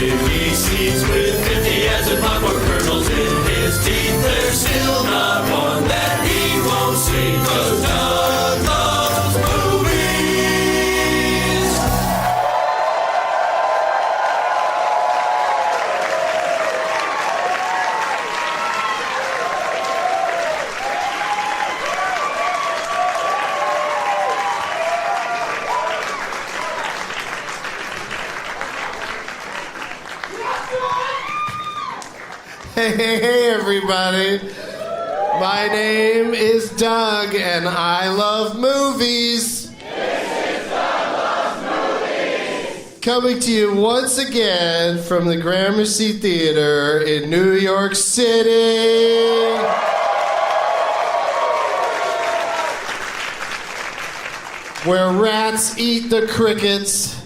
sticky seeds with 50 heads and popcorn kernels in his teeth. There's still not one that he won't see, 'cause Doug loves movies. Hey, everybody. My name is Doug, and I love movies. This is Doug Loves Movies. Coming to you once again from the Gramercy Theater in New York City. Where rats eat the crickets.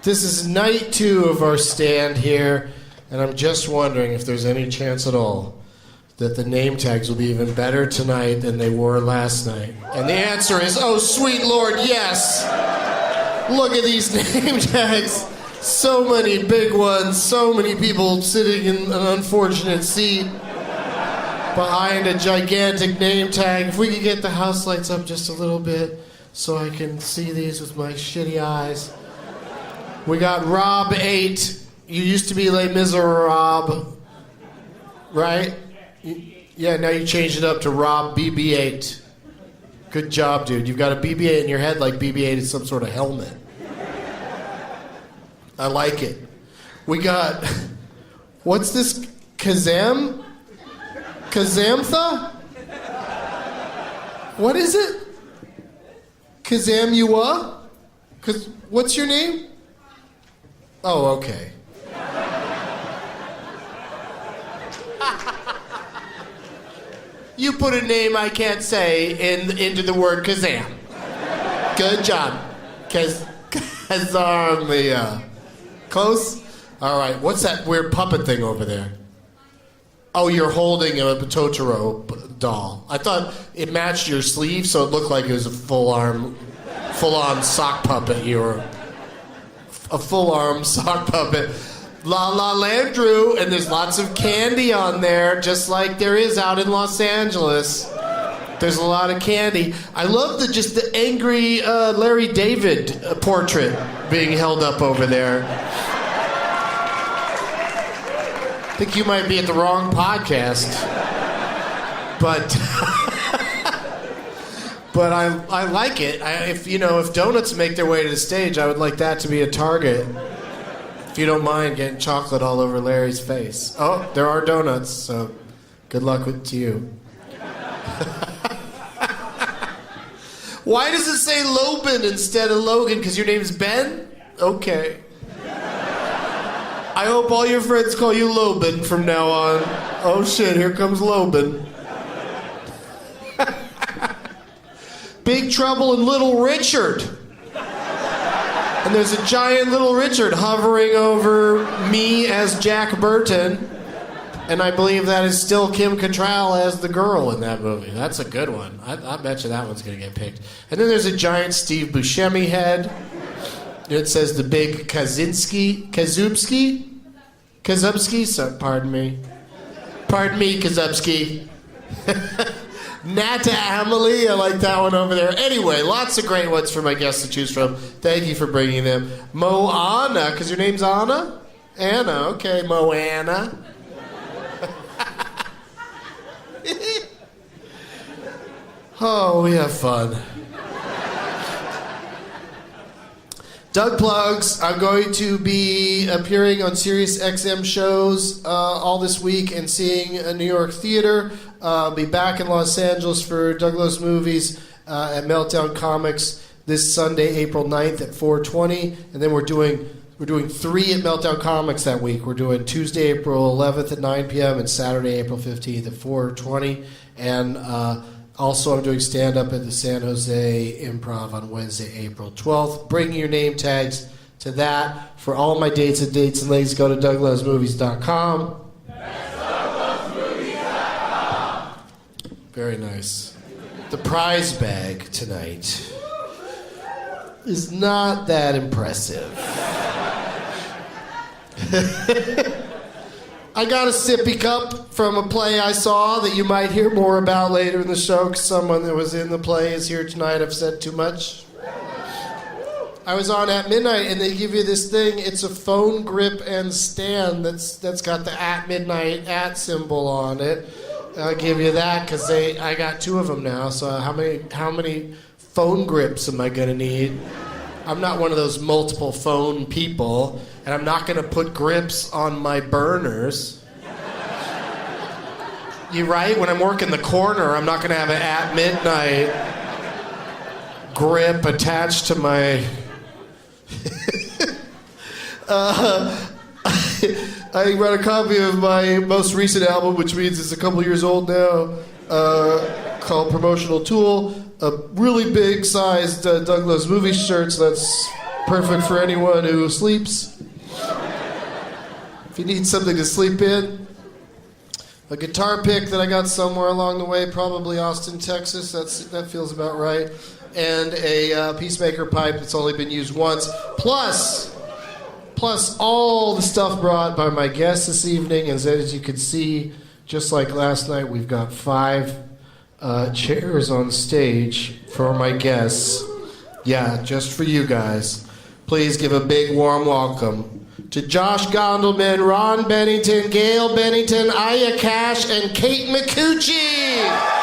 This is night 2 of our stand here. And I'm just wondering if there's any chance at all that the name tags will be even better tonight than they were last night. And the answer is, oh, sweet Lord, yes. Look at these name tags. So many big ones, so many people sitting in an unfortunate seat behind a gigantic name tag. If we could get the house lights up just a little bit so I can see these with my shitty eyes. We got Rob 8. You used to be Les Miserables, right? Yeah, now you changed it up to Rob BB-8. Good job, dude. You've got a BB-8 in your head like BB-8 is some sort of helmet. I like it. We got, what's this, Kazam? Kazamtha? What is it? Kazam Yua? What's your name? Oh, okay. You put a name I can't say into the word Kazam. Good job. Kazarmia. Close? All right. What's that weird puppet thing over there? Oh, you're holding a Totoro doll. I thought it matched your sleeve, so it looked like it was a full-on sock puppet. You were a full-arm sock puppet. La La Landrew, and there's lots of candy on there, just like there is out in Los Angeles. There's a lot of candy. I love the angry Larry David portrait being held up over there. I think you might be at the wrong podcast, but I like it. If donuts make their way to the stage, I would like that to be a target. If you don't mind getting chocolate all over Larry's face. Oh, there are donuts, so good luck to you. Why does it say Loban instead of Logan? Because your name's Ben? Okay. I hope all your friends call you Loban from now on. Oh shit, here comes Loban. Big Trouble in Little Richard. And there's a giant Little Richard hovering over me as Jack Burton. And I believe that is still Kim Cattrall as the girl in that movie. That's a good one. I bet you that one's going to get picked. And then there's a giant Steve Buscemi head. It says the big Kazubski? So, pardon me, Kazubski. Nata Amelie, I like that one over there. Anyway, lots of great ones for my guests to choose from. Thank you for bringing them. Moana, because your name's Anna? Anna, okay, Moana. Oh, we have fun. Doug plugs. I'm going to be appearing on Sirius XM shows all this week and seeing a New York theater. I'll be back in Los Angeles for Doug Loves Movies at Meltdown Comics this Sunday, April 9th at 4:20. And then we're doing 3 at Meltdown Comics that week. We're doing Tuesday, April 11th at 9 p.m. and Saturday, April 15th at 4:20. And also, I'm doing stand-up at the San Jose Improv on Wednesday, April 12th. Bring your name tags to that. For all my dates and links, go to DougLovesMovies.com. That's DougLovesMovies.com. Very nice. The prize bag tonight is not that impressive. I got a sippy cup from a play I saw that you might hear more about later in the show because someone that was in the play is here tonight. I've said too much. I was on at midnight, and they give you this thing. It's a phone grip and stand that's got the at midnight at symbol on it. I'll give you that because I got 2 of them now. So how many phone grips am I gonna need? I'm not one of those multiple phone people, and I'm not gonna put grips on my burners. You right? When I'm working the corner, I'm not gonna have an at midnight grip attached to my. I read a copy of my most recent album, which means it's a couple years old now, called Promotional Tool. A really big sized Doug Loves Movie shirts that's perfect for anyone who sleeps. If you need something to sleep in. A guitar pick that I got somewhere along the way, probably Austin, Texas. That feels about right. And a Peacemaker pipe that's only been used once. Plus all the stuff brought by my guests this evening. And as you can see, just like last night, we've got 5 chairs on stage for my guests. Yeah, just for you guys. Please give a big warm welcome to Josh Gondelman, Ron Bennington, Gail Bennington, Aya Cash, and Kate McCucci.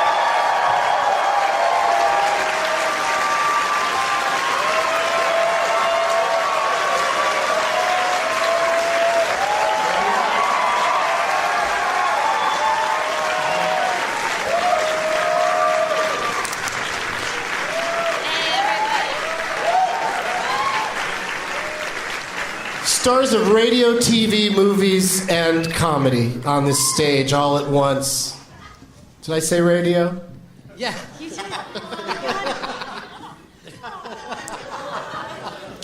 Stars of radio, TV, movies, and comedy on this stage all at once. Did I say radio? Yeah.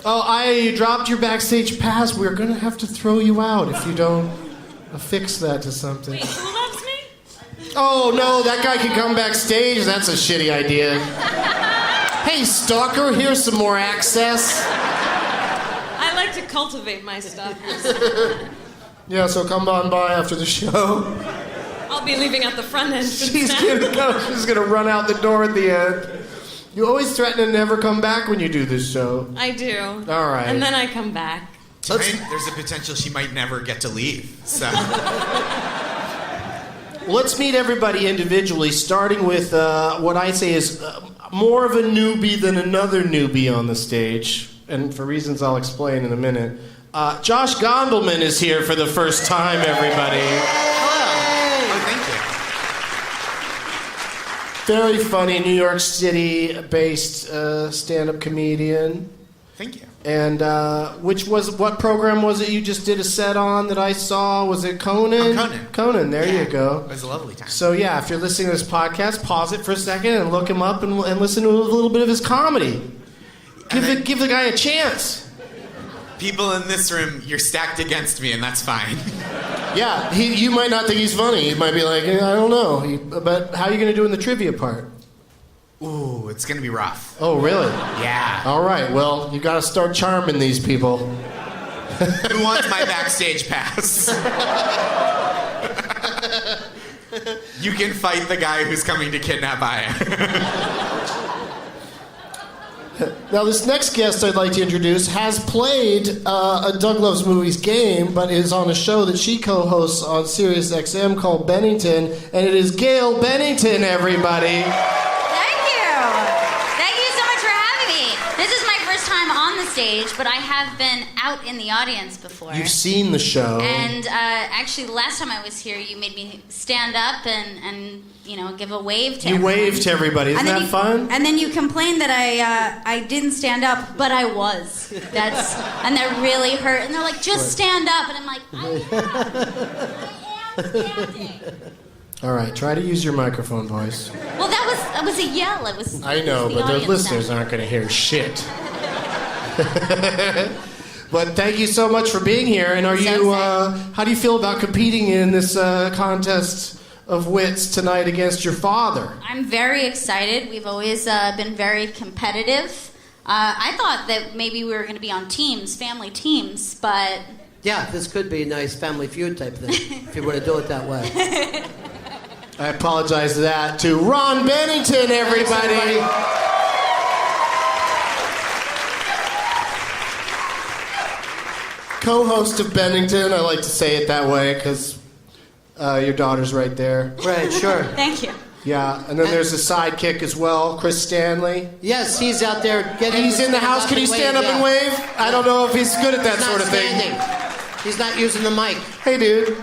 Oh, you dropped your backstage pass. We're going to have to throw you out if you don't affix that to something. Wait, who loves me? Oh, no, that guy can come backstage. That's a shitty idea. Hey, stalker, here's some more access. I like to cultivate my stuff. Yeah, so come on by after the show. I'll be leaving out the front end. She's gonna run out the door at the end. You always threaten to never come back when you do this show. I do. All right. And then I come back. There's a potential she might never get to leave. So. Let's meet everybody individually, starting with what I say is more of a newbie than another newbie on the stage. And for reasons I'll explain in a minute. Josh Gondelman is here for the first time, everybody. Hello. Oh, thank you. Very funny New York City-based stand-up comedian. Thank you. And what program was it you just did a set on that I saw? Was it Conan? Conan. Conan, there you go. It was a lovely time. So yeah, if you're listening to this podcast, pause it for a second and look him up and listen to a little bit of his comedy. Give the guy a chance. People in this room, you're stacked against me, and that's fine. Yeah, you might not think he's funny. He might be like, I don't know. But how are you going to do in the trivia part? Ooh, it's gonna be rough. Oh, really? Yeah. All right, well, you got to start charming these people. Who wants my backstage pass? You can fight the guy who's coming to kidnap Aya. Now, this next guest I'd like to introduce has played a Doug Loves Movies game, but is on a show that she co-hosts on Sirius XM called Bennington, and it is Gail Bennington, everybody. Thank you so much for having me. This is my first time on the stage, but I have been out in the audience before. You've seen the show. And actually, the last time I was here, you made me stand up and give a wave to everyone. You waved to everybody. Isn't that fun? And then you complained that I didn't stand up, but I was. And that really hurt. And they're like, just stand up. And I'm like, I am standing. All right, try to use your microphone voice. Well, that was a yell. I know, but the listeners aren't going to hear shit. But thank you so much for being here. And how do you feel about competing in this contest of wits tonight against your father? I'm very excited. We've always been very competitive. I thought that maybe we were going to be on teams, family teams, but Yeah, this could be a nice Family Feud type thing, if you were to do it that way. I apologize to that to Ron Bennington, everybody. Co-host of Bennington, I like to say it that way because your daughter's right there. Right, sure. Thank you. Yeah, and then there's a sidekick as well, Chris Stanley. Yes, he's out there getting... He's in the house. Can he stand up and wave? I don't know if he's good at that sort of thing. He's not using the mic. Hey, dude.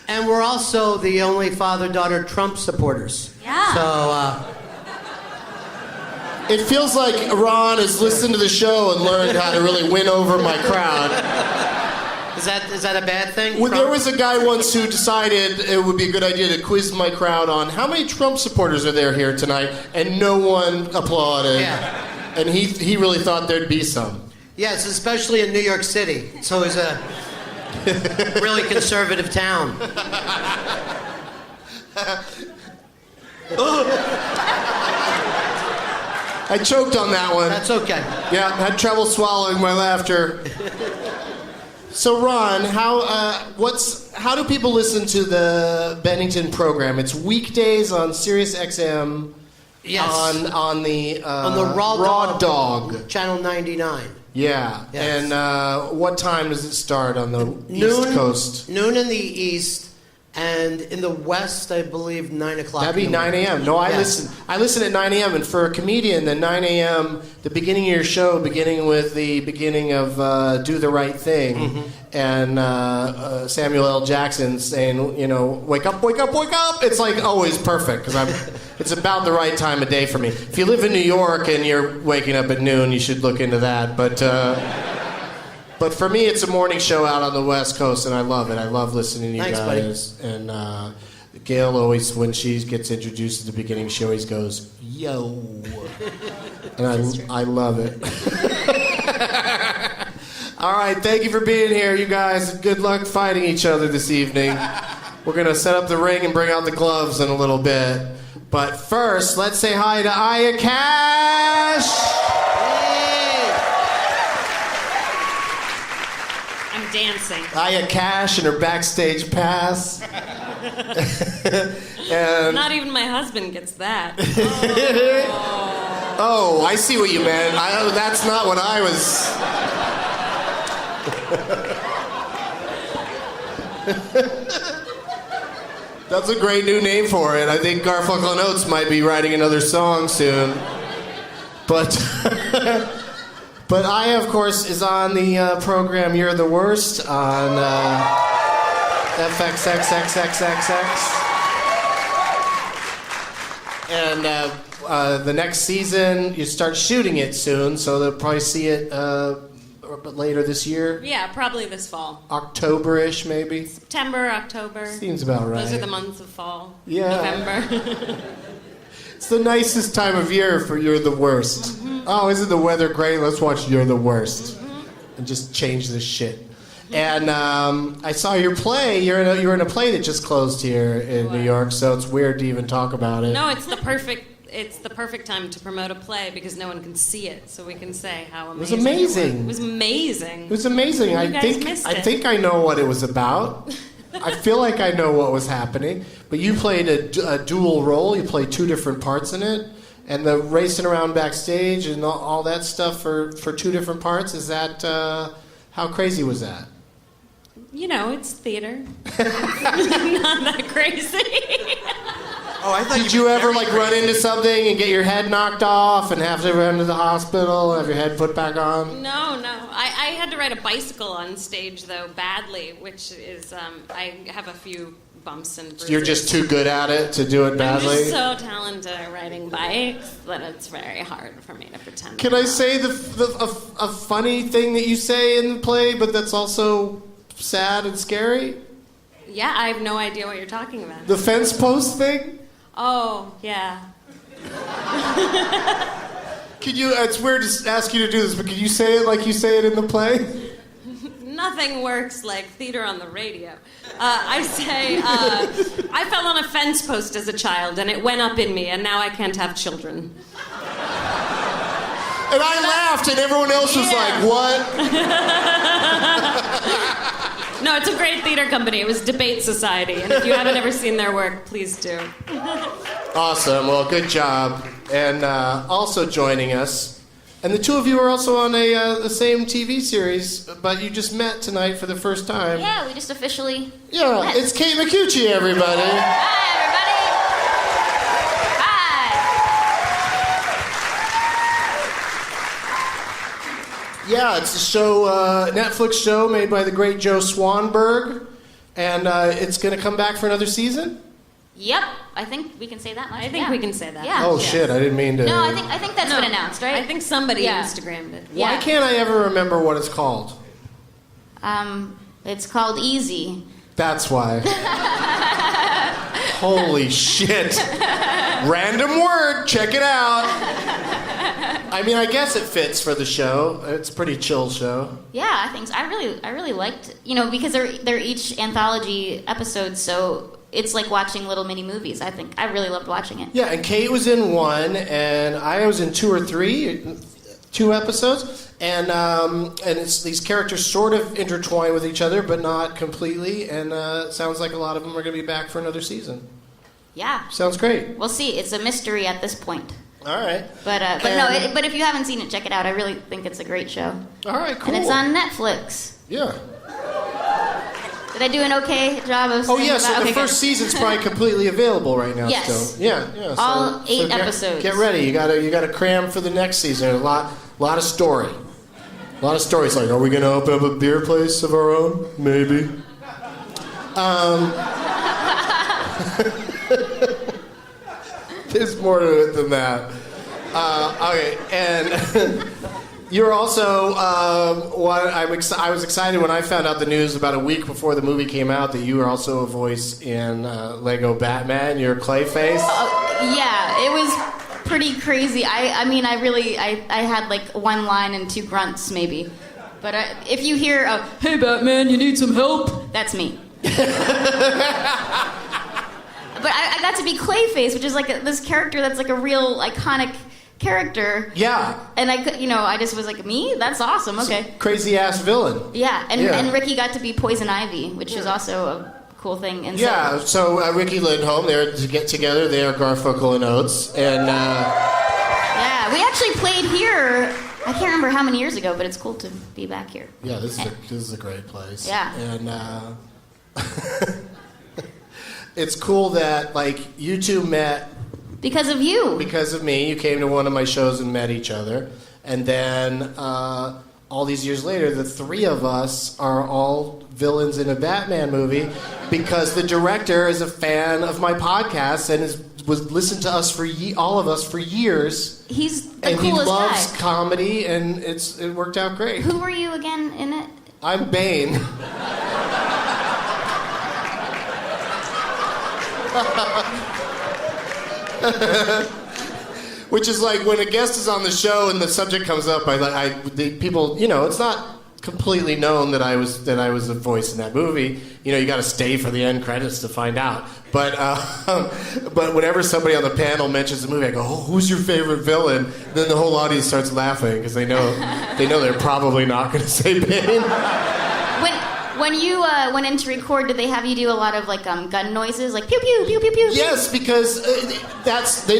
And we're also the only father-daughter Trump supporters. Yeah. So, It feels like Ron has listened to the show and learned how to really win over my crowd. is that a bad thing? Well, there was a guy once who decided it would be a good idea to quiz my crowd on how many Trump supporters are there here tonight, and no one applauded. Yeah. And he really thought there'd be some. Yes, especially in New York City. It's always a really conservative town. I choked on that one. That's okay. Yeah, had trouble swallowing my laughter. So Ron, how do people listen to the Bennington program? It's weekdays on Sirius XM. Yes. On the Raw Dog. Channel 99. Yeah. Yes. And what time does it start on the East Noon, Coast? Noon in the East, and in the West, I believe 9 o'clock. That'd be 9 a.m. No, I Yes. listen at 9 a.m. And for a comedian, the 9 a.m., the beginning of your show, beginning with the beginning of Do the Right Thing, and Samuel L. Jackson saying, wake up, wake up, wake up. It's like always perfect because it's about the right time of day for me. If you live in New York and you're waking up at noon, you should look into that. But for me, it's a morning show out on the West Coast, and I love it. I love listening to you Thanks, guys. buddy. And Gail always, when she gets introduced at the beginning, she always goes, yo. And I love it. All right, thank you for being here, you guys. Good luck fighting each other this evening. We're going to set up the ring and bring out the gloves in a little bit. But first, let's say hi to Aya Cash. I'm dancing. Aya Cash and her backstage pass. And Not even my husband gets that. oh, I see what you meant. That's not what I was. That's a great new name for it. I think Garfunkel and Oates might be writing another song soon. But Aya, of course, is on the program You're the Worst on FXXXXXX. And the next season, you start shooting it soon, so they'll probably see it later this year. Yeah, probably this fall. October-ish, maybe. September, October. Seems about right. Those are the months of fall. Yeah. November. It's the nicest time of year for You're the Worst. Oh, isn't the weather great? Let's watch You're the Worst. And just change this shit. And I saw your play. You're in a play that just closed here in New York, so it's weird to even talk about it. No, it's the perfect time to promote a play because no one can see it, so we can say how amazing It was amazing. It was amazing. It was amazing. You guys missed it. I think I know what it was about. I feel like I know what was happening. But you played a dual role. You played two different parts in it. And the racing around backstage and all that stuff for two different parts, is that, how crazy was that? It's theater. Not that crazy. Oh, I thought Did you ever run into something and get your head knocked off and have to run to the hospital and have your head put back on? No. I had to ride a bicycle on stage, though, badly, which is, I have a few bumps and bruises. You're just too good at it to do it badly? I'm just so talented at riding bikes that it's very hard for me to pretend. Can I say a funny thing that you say in the play, but that's also sad and scary? Yeah, I have no idea what you're talking about. The fence post thing? Oh, yeah. It's weird to ask you to do this, but can you say it like you say it in the play? Nothing works like theater on the radio. I say, I fell on a fence post as a child, and it went up in me, and now I can't have children. And I laughed, and everyone else was like, what? No, it's a great theater company. It was Debate Society. And if you haven't ever seen their work, please do. Awesome. Well, good job. And also joining us. And the two of you are also on the same TV series, but you just met tonight for the first time. Yeah, we just officially Yeah, it's Kate McCucci, everybody. Hi, everybody. Hi. Yeah, it's a show, Netflix show made by the great Joe Swanberg, and it's going to come back for another season? Yep, I think we can say that much. I think we can say that. Yeah. Oh, shit, I didn't mean to... No, I think that's been announced, right? I think somebody Yeah. Instagrammed it. Why can't I ever remember what it's called? It's called Easy. That's why. Holy shit. Random word, check it out. I mean, I guess it fits for the show. It's a pretty chill show. Yeah, I think so. I really liked, because they're each anthology episodes, so it's like watching little mini movies. I think I really loved watching it. Yeah, and Kate was in one, and I was in two episodes, and it's these characters sort of intertwine with each other, but not completely. And it sounds like a lot of them are going to be back for another season. Yeah. Sounds great. We'll see. It's a mystery at this point. All right. But if you haven't seen it, check it out. I really think it's a great show. All right, cool. And it's on Netflix. Yeah. Did I do an okay job of saying Oh, yeah, so that? the Okay, first season's probably completely available right now Yes. still. Yeah. All So 8 episodes. Get ready. You gotta cram for the next season. A lot of story. A lot of stories like, are we gonna open up a beer place of our own? Maybe. There's more to it than that. Okay, and you're also I was excited when I found out the news about a week before the movie came out that you were also a voice in Lego Batman. You're Clayface. Yeah, it was pretty crazy. I had like one line and 2 grunts maybe. But if you hear, "Hey Batman, you need some help?" That's me. But I got to be Clayface, which is like this character that's like a real iconic character. Yeah. And I just was like, me? That's awesome. Okay. Crazy ass villain. Yeah, and Ricky got to be Poison Ivy, which is also a cool thing. And Yeah, so Ricky Lindholm, they're to get together. They are Garfunkel and Oates, and yeah, we actually played here. I can't remember how many years ago, but it's cool to be back here. yeah, this is a great place. Yeah. And it's cool that like you two met Because of you. because of me. You came to one of my shows and met each other, and then all these years later, the 3 of us are all villains in a Batman movie because the director is a fan of my podcast and was listened to us for all of us for years. He's the And he coolest loves guy. comedy, and it worked out great. Who were you again in it? I'm Bane. Which is like when a guest is on the show and the subject comes up, people, it's not completely known that I was a voice in that movie. You got to stay for the end credits to find out. But whenever somebody on the panel mentions the movie, I go, "Oh, who's your favorite villain?" Then the whole audience starts laughing because they know they're probably not going to say Bane. When you went in to record, did they have you do a lot of like gun noises, like pew pew pew pew pew? Yes, because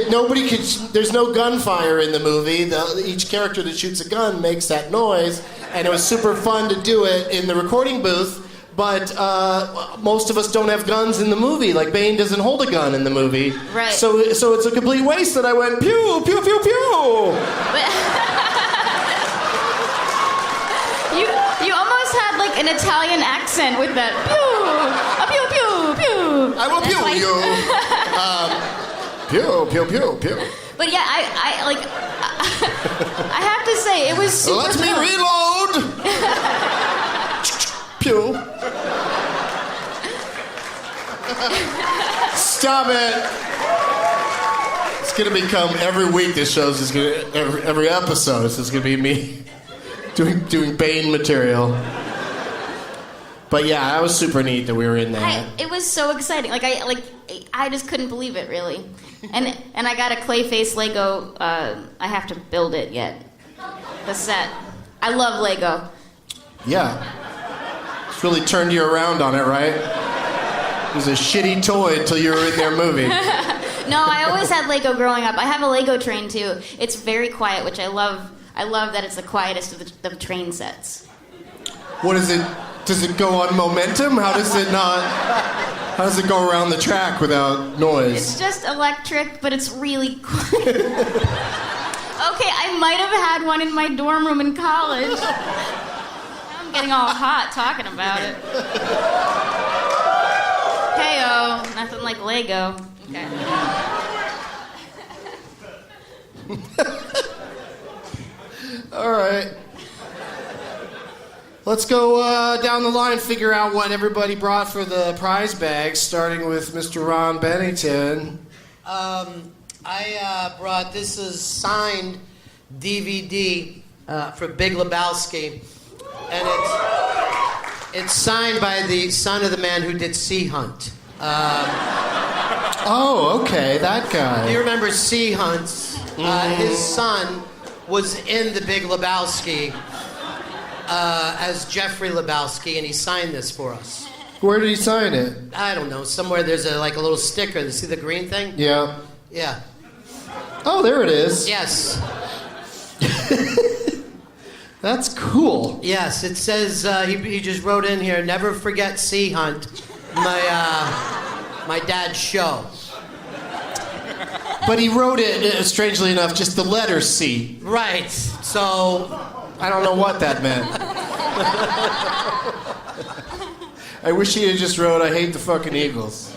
nobody could. There's no gunfire in the movie. Each character that shoots a gun makes that noise, and it was super fun to do it in the recording booth. But most of us don't have guns in the movie. Like Bane doesn't hold a gun in the movie. Right. So it's a complete waste that I went pew pew pew pew. You almost had like an Italian accent with that pew pew pew pew. I will pew Like- you. Pew pew pew pew. But yeah, I have to say it was super. Let me thrilling. reload. Pew. Stop it. It's gonna become every week. This show's just gonna every episode. It's just gonna be me doing Bane material. But yeah, that was super neat that we were in that. It was so exciting. I just couldn't believe it really. And I got a Clayface Lego. I have to build it yet. the set. I love Lego. Yeah. It's really turned you around on it, right? It was a shitty toy until you were in their movie. No, I always had Lego growing up. I have a Lego train too. It's very quiet, which I love. I love that it's the quietest of the train sets. What is it? Does it go on momentum? How does it not? How does it go around the track without noise? It's just electric, but it's really quiet. Okay, I might have had one in my dorm room in college. Now I'm getting all hot talking about it. Hey-oh, nothing like Lego. Okay. All right. Let's go down the line, figure out what everybody brought for the prize bags, starting with Mr. Ron Bennington. I brought, this is signed DVD for Big Lebowski, and it's signed by the son of the man who did Sea Hunt. Oh, okay, that guy. Do you remember Sea Hunts? His son was in the Big Lebowski as Jeffrey Lebowski, and he signed this for us. Where did he sign it? I don't know. Somewhere there's a little sticker. You see the green thing? Yeah. Yeah. Oh, there it is. Yes. That's cool. Yes. It says he just wrote in here. Never forget Sea Hunt, my dad's show. But he wrote it, strangely enough, just the letter C. Right. So I don't know what that meant. I wish he had just wrote, I hate the fucking Eagles.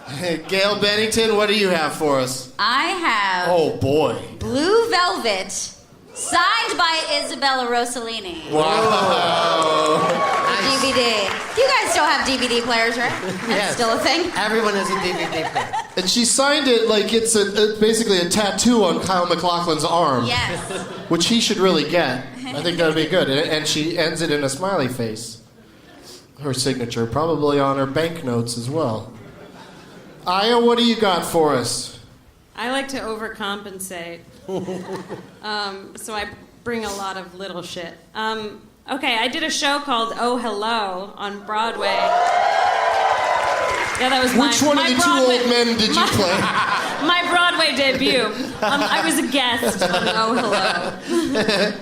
Hey, Gail Bennington, what do you have for us? I have Oh, boy. Blue Velvet, signed by Isabella Rossellini. Wow. DVD. You guys still have DVD players, right? That's Yes. still a thing. everyone has a DVD player. And she signed it like it's basically a tattoo on Kyle MacLachlan's arm. Yes. Which he should really get. I think that would be good. And she ends it in a smiley face. Her signature, probably on her banknotes as well. Aya, what do you got for us? I like to overcompensate. So I bring a lot of little shit. Okay, I did a show called Oh Hello on Broadway. Yeah, that was Which one of the two old men did you play? My Broadway debut. I was a guest on Oh Hello.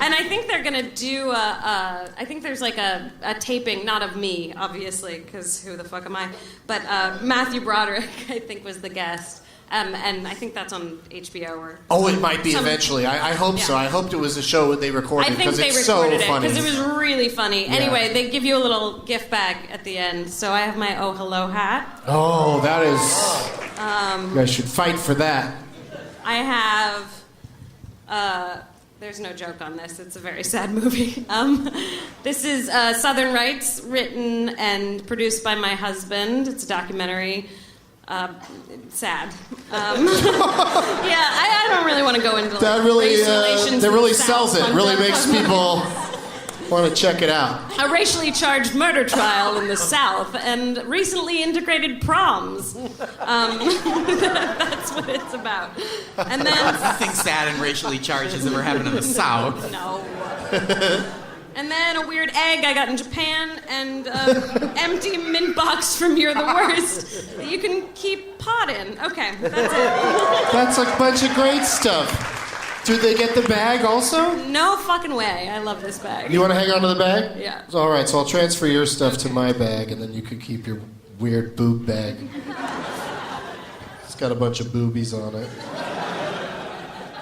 And I think they're going to do I think there's like a taping, not of me, obviously, because who the fuck am I? But Matthew Broderick, I think, was the guest. And I think that's on HBO or... Oh, it might be eventually. I hope so. Yeah. I hoped it was a show that they recorded I think because they it's so recorded it funny. because it was really funny. Yeah. Anyway, they give you a little gift bag at the end. So I have my Oh Hello hat. Oh, that is... you guys should fight for that. I have... there's no joke on this. It's a very sad movie. This is Southern Rights, written and produced by my husband. It's a documentary. Sad. Yeah, I don't really want to go into like, That really, race relations that in really the South sells it. on Really Doug makes Benson. people want to check it out. A racially charged murder trial in the South and recently integrated proms. That's what it's about. And then Nothing sad and racially charged has ever happened in the South. no. And then a weird egg I got in Japan, and empty mint box from You're the Worst that you can keep pot in. Okay, that's it. That's a bunch of great stuff. Did they get the bag also? No fucking way. I love this bag. You want to hang on to the bag? Yeah. All right, so I'll transfer your stuff to my bag, and then you can keep your weird boob bag. It's got a bunch of boobies on it.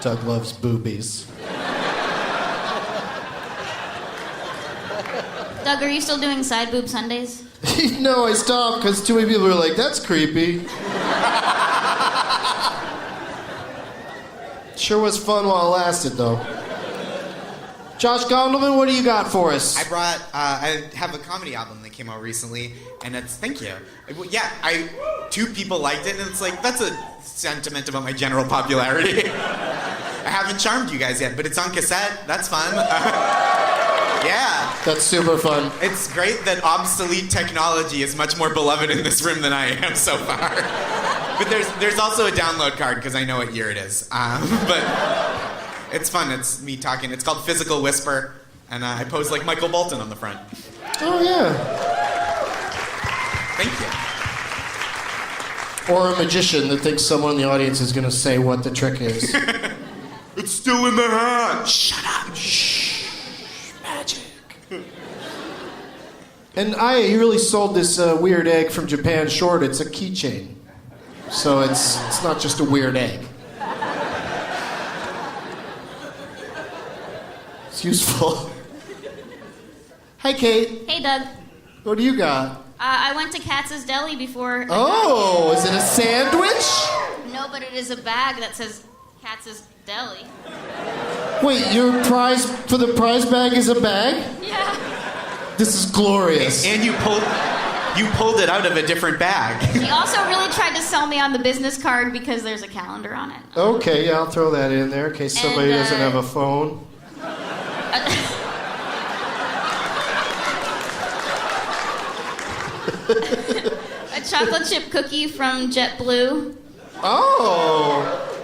Doug loves boobies. Doug, are you still doing side boob Sundays? No, I stopped because too many people were like, that's creepy. Sure was fun while it lasted, though. Josh Gondelman, what do you got for us? I have a comedy album that came out recently, and it's, thank you. Yeah, two people liked it, and it's like, that's a sentiment about my general popularity. I haven't charmed you guys yet, but it's on cassette. That's fun. Yeah. That's super fun. It's great that obsolete technology is much more beloved in this room than I am so far. But there's also a download card because I know what year it is. But It's fun. It's me talking. It's called Physical Whisper, and I pose like Michael Bolton on the front. Oh, yeah. Thank you. Or a magician that thinks someone in the audience is going to say what the trick is. It's still in the hat. Shut up. Shh. Magic. And you really sold this weird egg from Japan short. It's a keychain. So it's not just a weird egg. It's useful. Hi, Kate. Hey, Doug. What do you got? I went to Katz's Deli before. Oh, is it a sandwich? No, but it is a bag that says Katz's Deli. Wait, your prize for the prize bag is a bag? Yeah. This is glorious. And you pulled it out of a different bag. He also really tried to sell me on the business card because there's a calendar on it. Okay, yeah, I'll throw that in there in case somebody doesn't have a phone. A chocolate chip cookie from JetBlue. Oh.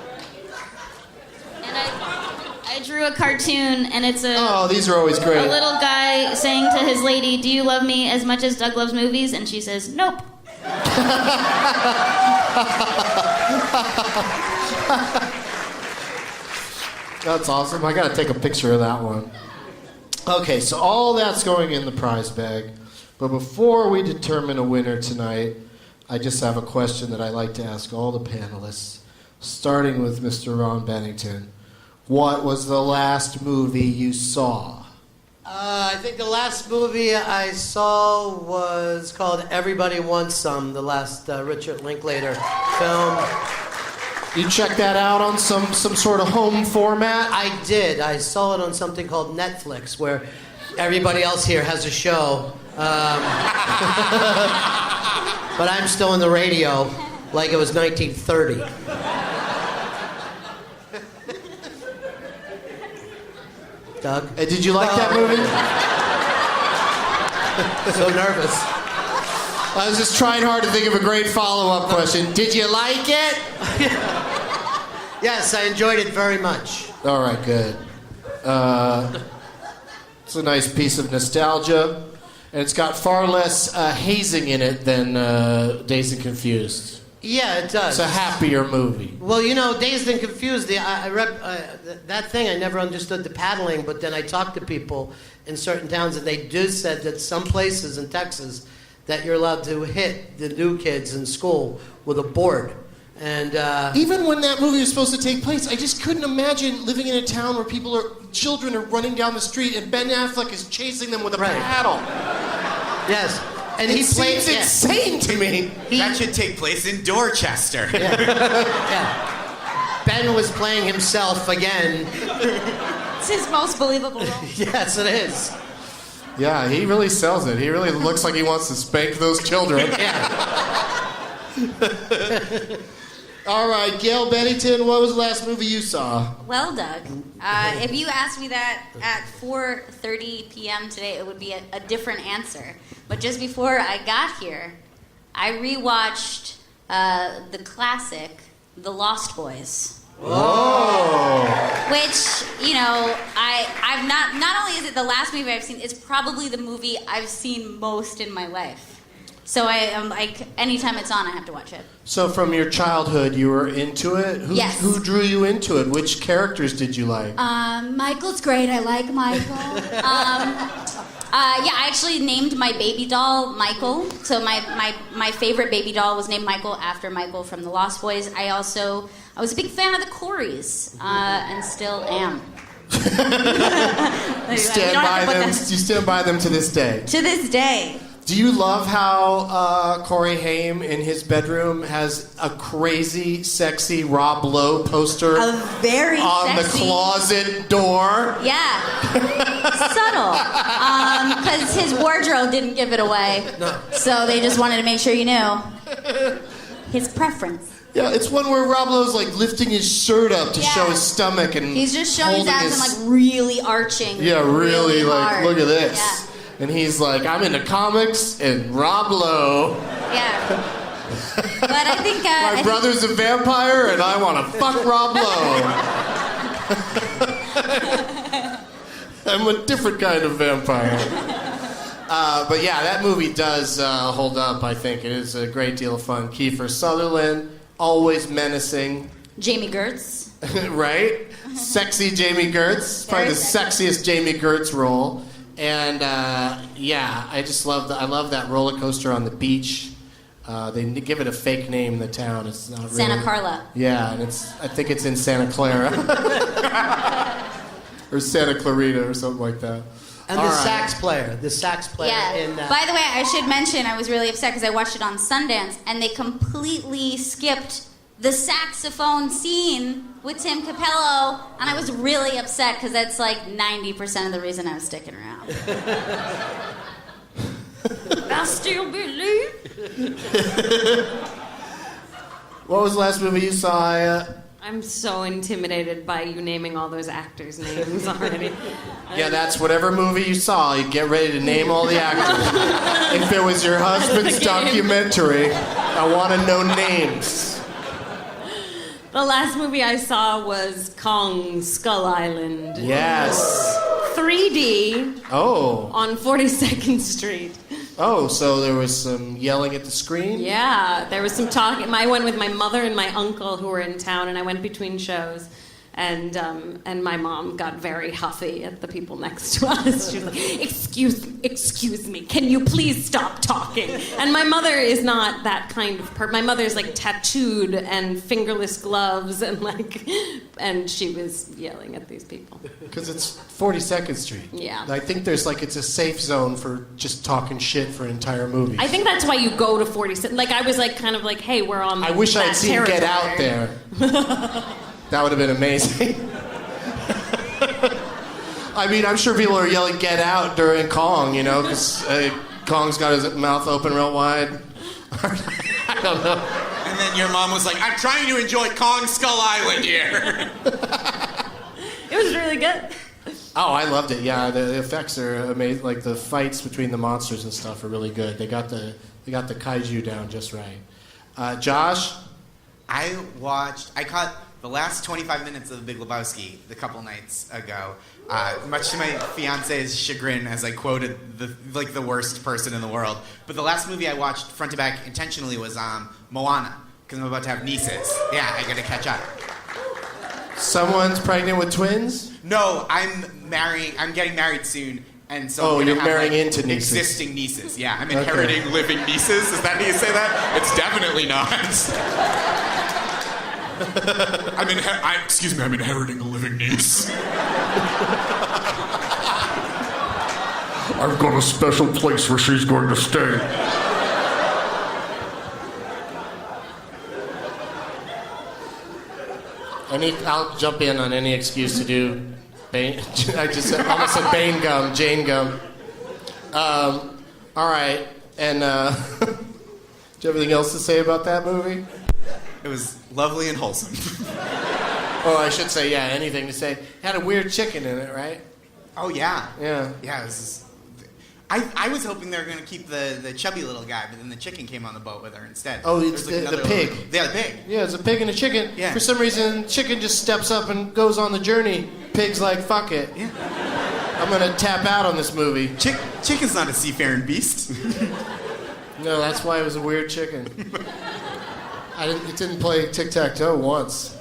And I drew a cartoon, and it's These are always great. a little guy saying to his lady, "Do you love me as much as Doug loves movies?" And she says, "Nope." That's awesome. I gotta take a picture of that one. Okay, so all that's going in the prize bag. But before we determine a winner tonight, I just have a question that I like to ask all the panelists, starting with Mr. Ron Bennington. What was the last movie you saw? I think the last movie I saw was called Everybody Wants Some, the last Richard Linklater film. You check that out on some sort of home format? I did. I saw it on something called Netflix, where everybody else here has a show. But I'm still in the radio like it was 1930. Doug? Did you like that movie? So nervous. I was just trying hard to think of a great follow-up question. Did you like it? Yes, I enjoyed it very much. All right, good. It's a nice piece of nostalgia, and it's got far less hazing in it than Dazed and Confused. Yeah, it does. It's a happier movie. Well, you know, Dazed and Confused, that thing, I never understood the paddling, but then I talked to people in certain towns, and they just said that some places in Texas that you're allowed to hit the new kids in school with a board. And even when that movie was supposed to take place, I just couldn't imagine living in a town where children are running down the street and Ben Affleck is chasing them with a paddle. Yes. And It seems insane to me. That should take place in Dorchester. Yeah. Ben was playing himself again. It's his most believable role. Yes, it is. Yeah, he really sells it. He really looks like he wants to spank those children. Yeah. All right, Gail Bennington, what was the last movie you saw? Well, Doug, if you asked me that at 4:30 p.m. today, it would be a different answer. But just before I got here, I rewatched the classic, The Lost Boys. Oh. Which, you know, I've not only is it the last movie I've seen, it's probably the movie I've seen most in my life. So I am like, anytime it's on, I have to watch it. So from your childhood, you were into it? Yes. Who drew you into it? Which characters did you like? Michael's great. I like Michael. Yeah, I actually named my baby doll Michael. So my favorite baby doll was named Michael after Michael from The Lost Boys. I was a big fan of the Coreys, and still am. You stand by them to this day? To this day. Do you love how Corey Haim in his bedroom has a crazy, sexy Rob Lowe poster A very on sexy, the closet door? Yeah. Subtle. Because his wardrobe didn't give it away. No. So they just wanted to make sure you knew. His preference. Yeah, it's one where Rob Lowe's like lifting his shirt up to show his stomach and he's just showing his holding abs and like really arching. Yeah, really like, hard. look at this. Yeah. And he's like, I'm into comics and Rob Lowe. Yeah. But I think... My brother's a vampire and I want to fuck Rob Lowe. I'm a different kind of vampire. But yeah, that movie does hold up, I think. It is a great deal of fun. Kiefer Sutherland, always menacing. Jamie Gertz. Right? Sexy Jamie Gertz. Probably the sexiest Jamie Gertz role. And yeah, I just love I love that roller coaster on the beach. They give it a fake name in the town. It's not really Santa Carla. Yeah, and I think it's in Santa Clara. Or Santa Clarita or something like that. And the sax player Yeah. in that. By the way, I should mention I was really upset because I watched it on Sundance and they completely skipped the saxophone scene with Tim Capello, and I was really upset because that's like 90% of the reason I was sticking around. I still believe. What was the last movie you saw, Aya? I'm so intimidated by you naming all those actors' names already. Yeah, that's whatever movie you saw. You get ready to name all the actors. If it was your husband's documentary, I want to know names. The last movie I saw was Kong Skull Island. Yes. 3D Oh. on 42nd Street. Oh, so there was some yelling at the screen? Yeah, there was some talking. I went with my mother and my uncle who were in town, and I went between shows. And my mom got very huffy at the people next to us. She was like, excuse me, can you please stop talking? And my mother is not that kind of person. My mother's like tattooed and fingerless gloves and she was yelling at these people. Because it's 42nd Street. Yeah. I think there's it's a safe zone for just talking shit for an entire movie. I think that's why you go to 42nd. Like, I was kind of like, hey, we're on I wish that I'd seen Get Out territory. there. That would have been amazing. I mean, I'm sure people are yelling "Get Out" during Kong, because Kong's got his mouth open real wide. I don't know. And then your mom was like, I'm trying to enjoy Kong Skull Island here. It was really good. Oh, I loved it. Yeah, the effects are amazing. Like the fights between the monsters and stuff are really good. They got the kaiju down just right. Josh? I caught the last 25 minutes of The Big Lebowski a couple nights ago, much to my fiance's chagrin, as I quoted the worst person in the world. But the last movie I watched front to back intentionally was Moana, because I'm about to have nieces. Yeah, I gotta catch up. Someone's pregnant with twins? No, I'm getting married soon, and so I'm you're gonna have, marrying into nieces. Existing nieces. Yeah, I'm inheriting living nieces. Is that how you say that? It's definitely not. I'm inheriting a living niece. I've got a special place where she's going to stay. I'll jump in on any excuse to do Bane. I just almost said Bane gum, Jane gum. All right, and do you have anything else to say about that movie? It was lovely and wholesome. Oh, I should say, yeah, anything to say. It had a weird chicken in it, right? Oh, yeah. Yeah. Yeah, I was hoping they were going to keep the chubby little guy, but then the chicken came on the boat with her instead. Oh, it's There's the pig. Yeah, the pig. Yeah, it's a pig and a chicken. Yeah. For some reason, chicken just steps up and goes on the journey. Pig's like, fuck it. Yeah. I'm going to tap out on this movie. Chicken's not a seafaring beast. No, that's why it was a weird chicken. It didn't play tic-tac-toe once.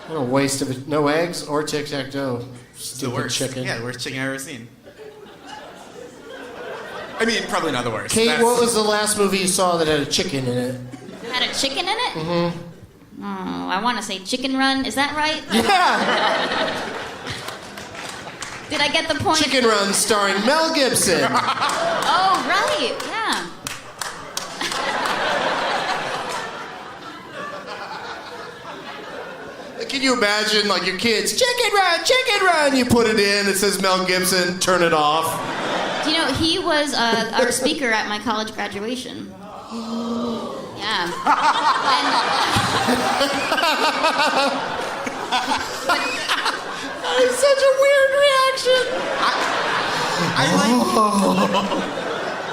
What a waste of it. No eggs or tic-tac-toe. It's the worst chicken. Yeah, the worst chicken I've ever seen. I mean, probably not the worst. Kate, what was the last movie you saw that had a chicken in it? Had a chicken in it? Mm-hmm. Oh, I want to say Chicken Run. Is that right? Yeah! Did I get the point? Chicken Run starring Mel Gibson. Oh, right. Yeah. Can you imagine, your kids, chicken run, you put it in, it says Mel Gibson, turn it off. Do you know, he was our speaker at my college graduation. Yeah. That is such a weird reaction.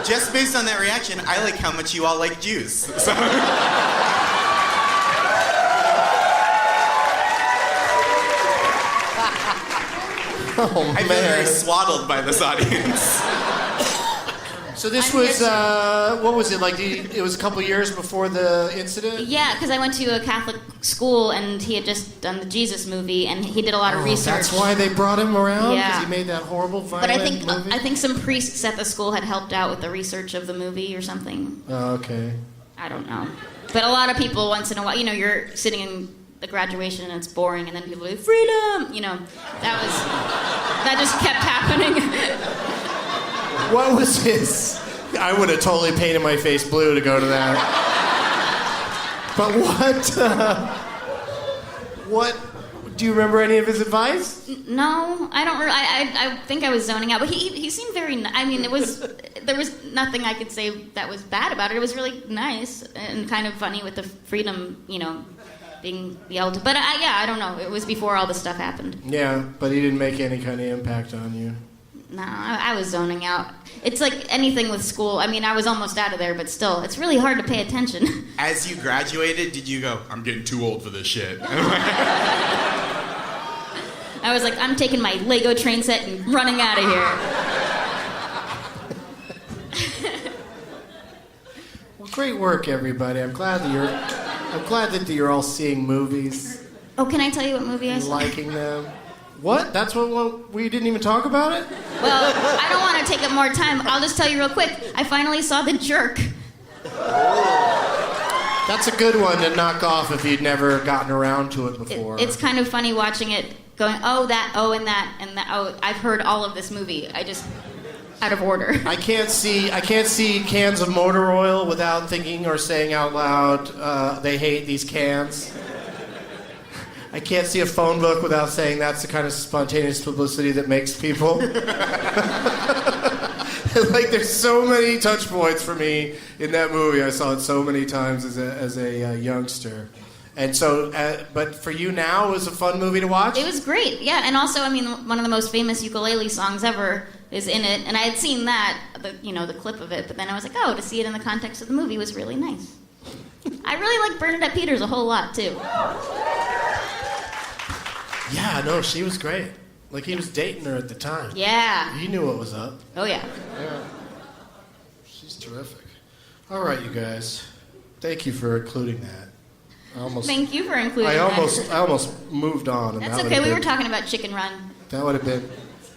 Just based on that reaction, I like how much you all like Jews. So. Oh, I feel very swaddled by this audience. So this I'm was, here what was it, like, it was a couple years before the incident? Yeah, because I went to a Catholic school and he had just done the Jesus movie and he did a lot of research. That's why they brought him around? Yeah. Because he made that horrible, violent But movie? I think some priests at the school had helped out with the research of the movie or something. Oh, okay. I don't know. But a lot of people, once in a while, you're sitting in the graduation and it's boring, and then people go, freedom! That just kept happening. What was his? I would have totally painted my face blue to go to that. But what do you remember any of his advice? No, I don't. I think I was zoning out, but he seemed very. There was nothing I could say that was bad about it. It was really nice and kind of funny with the freedom, being yelled. But I don't know. It was before all this stuff happened. Yeah, but he didn't make any kind of impact on you. No, I was zoning out. It's like anything with school. I mean, I was almost out of there, but still, it's really hard to pay attention. As you graduated, did you go, I'm getting too old for this shit? I was like, I'm taking my Lego train set and running out of here. Well, great work, everybody. I'm glad that you're all seeing movies, Oh, can I tell you what movie I saw? liking them. What? That's what we didn't even talk about it? Well, I don't want to take up more time. I'll just tell you real quick. I finally saw The Jerk. That's a good one to knock off if you'd never gotten around to it before. It's kind of funny watching it, going, and that. Oh, I've heard all of this movie. I just out of order. I can't see cans of motor oil without thinking or saying out loud, they hate these cans. I can't see a phone book without saying that's the kind of spontaneous publicity that makes people. Like, there's so many touch points for me in that movie. I saw it so many times as a youngster. And so, but for you now, it was a fun movie to watch? It was great, yeah. And also, I mean, one of the most famous ukulele songs ever is in it. And I had seen that, the clip of it. But then I was like, to see it in the context of the movie was really nice. I really like Bernadette Peters a whole lot, too. Yeah, no, she was great. Like, he was dating her at the time. Yeah. He knew what was up. Oh, yeah. Yeah. She's terrific. All right, you guys. Thank you for including that. Thank you for including I that. almost moved on. And That's okay. We were talking about Chicken Run. That would have been...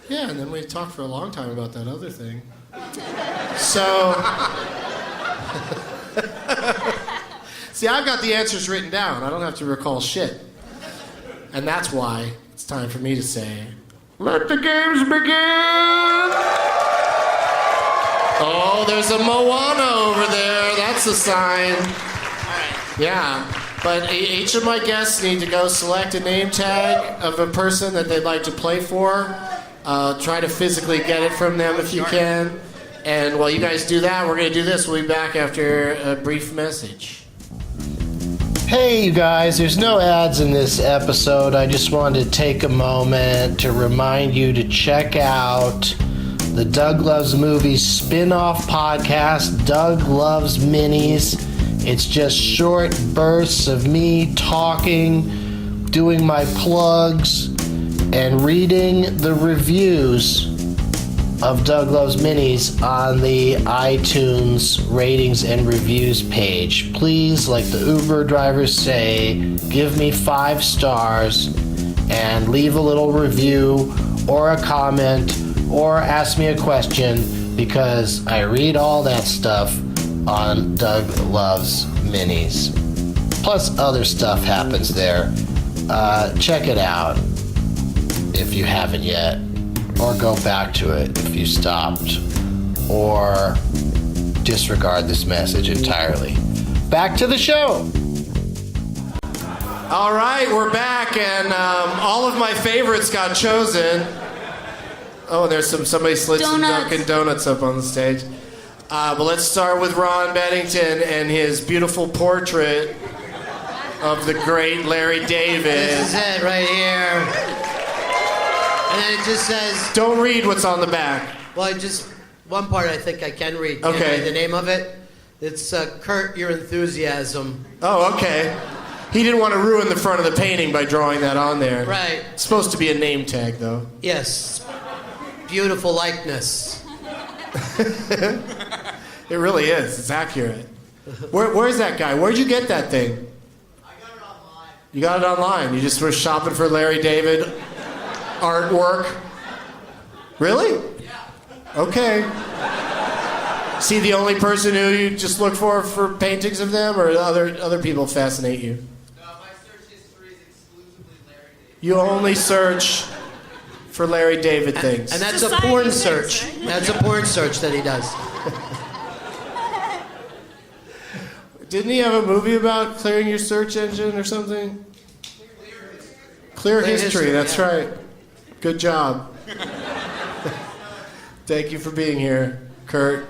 Yeah, and then we talked for a long time about that other thing. So... See, I've got the answers written down. I don't have to recall shit. And that's why it's time for me to say... Let the games begin! Oh, there's a Moana over there. That's a sign. Yeah. But each of my guests need to go select a name tag of a person that they'd like to play for. Try to physically get it from them if you can. And while you guys do that, we're going to do this. We'll be back after a brief message. Hey, you guys, there's no ads in this episode. I just wanted to take a moment to remind you to check out the Doug Loves Movies spin-off podcast, Doug Loves Minis. It's just short bursts of me talking, doing my plugs, and reading the reviews of Doug Loves Minis on the iTunes ratings and reviews page. Please, like the Uber drivers say, give me 5 stars and leave a little review or a comment or ask me a question, because I read all that stuff on Doug Loves Minis. Plus other stuff happens there. Check it out if you haven't yet. Or go back to it if you stopped. Or disregard this message entirely. Back to the show. All right, we're back, and all of my favorites got chosen. Oh, there's somebody slid some Dunkin' Donuts up on the stage. But let's start with Ron Bennington and his beautiful portrait of the great Larry David. This is it right here. And then it just says... Don't read what's on the back. Well, one part I think I can read. Okay. The name of it? It's Kurt Your Enthusiasm. Oh, okay. He didn't want to ruin the front of the painting by drawing that on there. Right. It's supposed to be a name tag, though. Yes. Beautiful likeness. It really is. It's accurate. Where's that guy? Where'd you get that thing? I got it online. You got it online. You just were shopping for Larry David artwork. Really? Yeah. Okay. Is he the only person who you just look for paintings of them, or other people fascinate you? No, my search history is exclusively Larry David. You only search for Larry David things. And that's Society a porn thinks, search. right? That's a porn search that he does. Didn't he have a movie about clearing your search engine or something? Clear history, that's yeah. right. Good job. Thank you for being here, Kurt.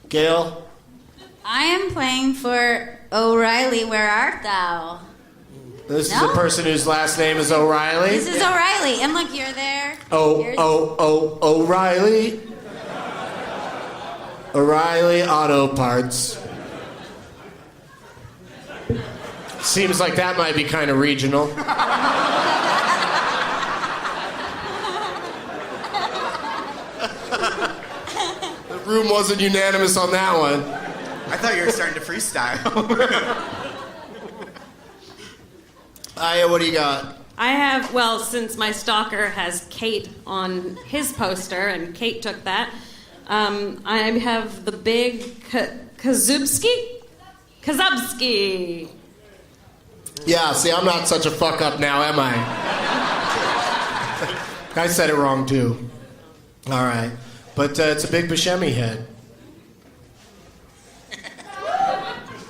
Gail? I am playing for O'Reilly. Where art thou? This is No. a person whose last name is O'Reilly. This is O'Reilly. And look, you're there. O'Reilly. O'Reilly Auto Parts. Seems like that might be kind of regional. The room wasn't unanimous on that one. I thought you were starting to freestyle. Aya, what do you got? I have, well, since my stalker has Kate on his poster, and Kate took that, I have the big Kazubski? Kazubski. Yeah, see, I'm not such a fuck up now, am I? I said it wrong, too. All right. But it's a big Buscemi head.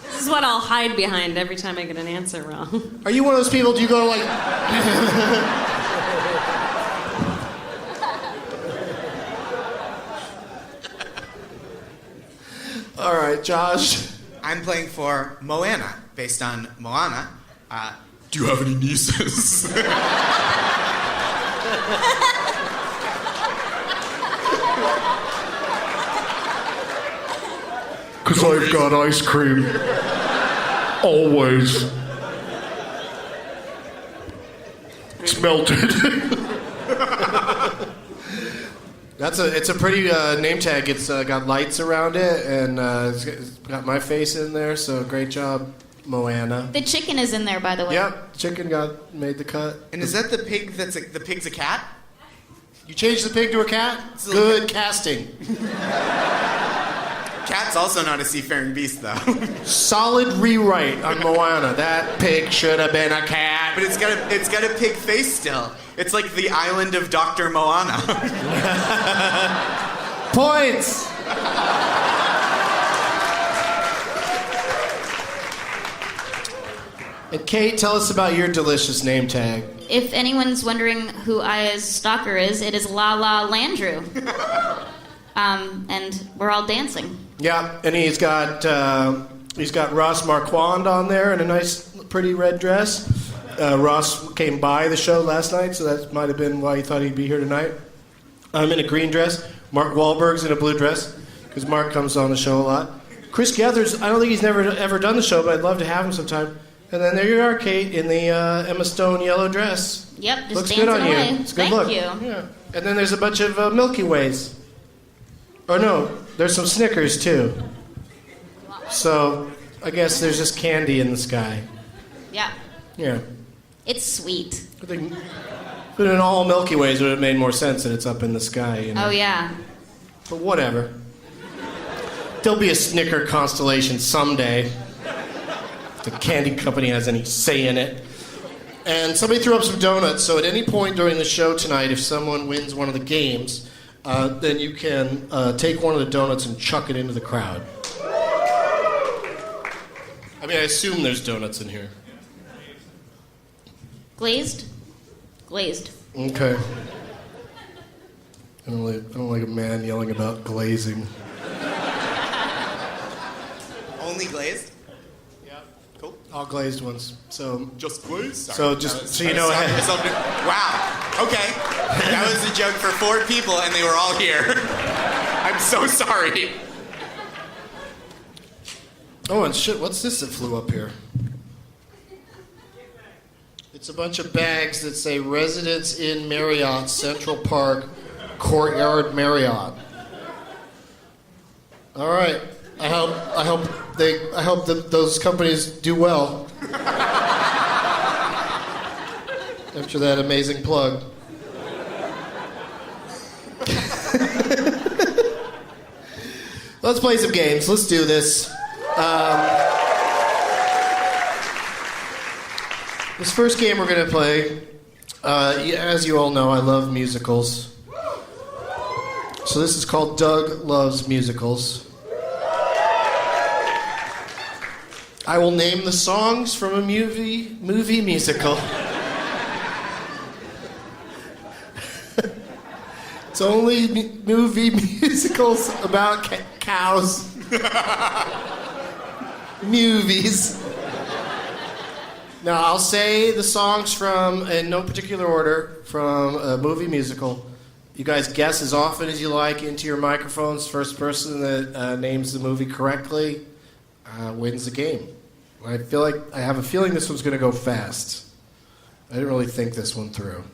This is what I'll hide behind every time I get an answer wrong. Are you one of those people, do you go to like... All right, Josh. I'm playing for Moana, based on Moana. Do you have any nieces? Because I've got ice cream. Always. It's melted. It's a pretty name tag. It's got lights around it, and it's got my face in there, so great job, Moana. The chicken is in there, by the way. Yep, chicken made the cut. And is that the pig the pig's a cat? You changed the pig to a cat? Good casting. Cat's also not a seafaring beast, though. Solid rewrite on Moana. That pig should have been a cat. But it's got a pig face still. It's like the island of Dr. Moana. Points! And Kate, tell us about your delicious name tag. If anyone's wondering who Aya's stalker is, it is La La Landrew. And we're all dancing. Yeah, and he's got Ross Marquand on there in a nice, pretty red dress. Ross came by the show last night, so that might have been why he thought he'd be here tonight. I'm in a green dress. Mark Wahlberg's in a blue dress, because Mark comes on the show a lot. Chris Gathers, I don't think he's ever done the show, but I'd love to have him sometime. And then there you are, Kate, in the Emma Stone yellow dress. Yep, just Looks dancing good on away. you. It's a good Thank look. you. Yeah. And then there's a bunch of Milky Ways. Oh no, there's some Snickers too. So I guess there's just candy in the sky. Yeah. Yeah. It's sweet. But in all Milky Ways, it would have made more sense that it's up in the sky. You know? Oh, yeah. But whatever. There'll be a Snicker constellation someday. If the candy company has any say in it. And somebody threw up some donuts, so at any point during the show tonight, if someone wins one of the games, then you can take one of the donuts and chuck it into the crowd. I mean, I assume there's donuts in here. Glazed? Glazed. Okay. I don't like a man yelling about glazing. Only glazed? Yeah. Cool. All glazed ones. So Just glazed? Sorry. So just so you know. Wow. Okay. That was a joke for 4 people, and they were all here. I'm so sorry. Oh, and shit, what's this that flew up here? It's a bunch of bags that say Residence Inn Marriott, Central Park, Courtyard Marriott. All right. I hope that those companies do well. After that amazing plug. Let's play some games. Let's do this. This first game we're going to play, as you all know, I love musicals. So this is called Doug Loves Musicals. I will name the songs from a movie musical. It's only movie musicals about cows. Movies. Now, I'll say the songs from, in no particular order, from a movie musical. You guys guess as often as you like into your microphones. First person that names the movie correctly wins the game. I have a feeling this one's going to go fast. I didn't really think this one through.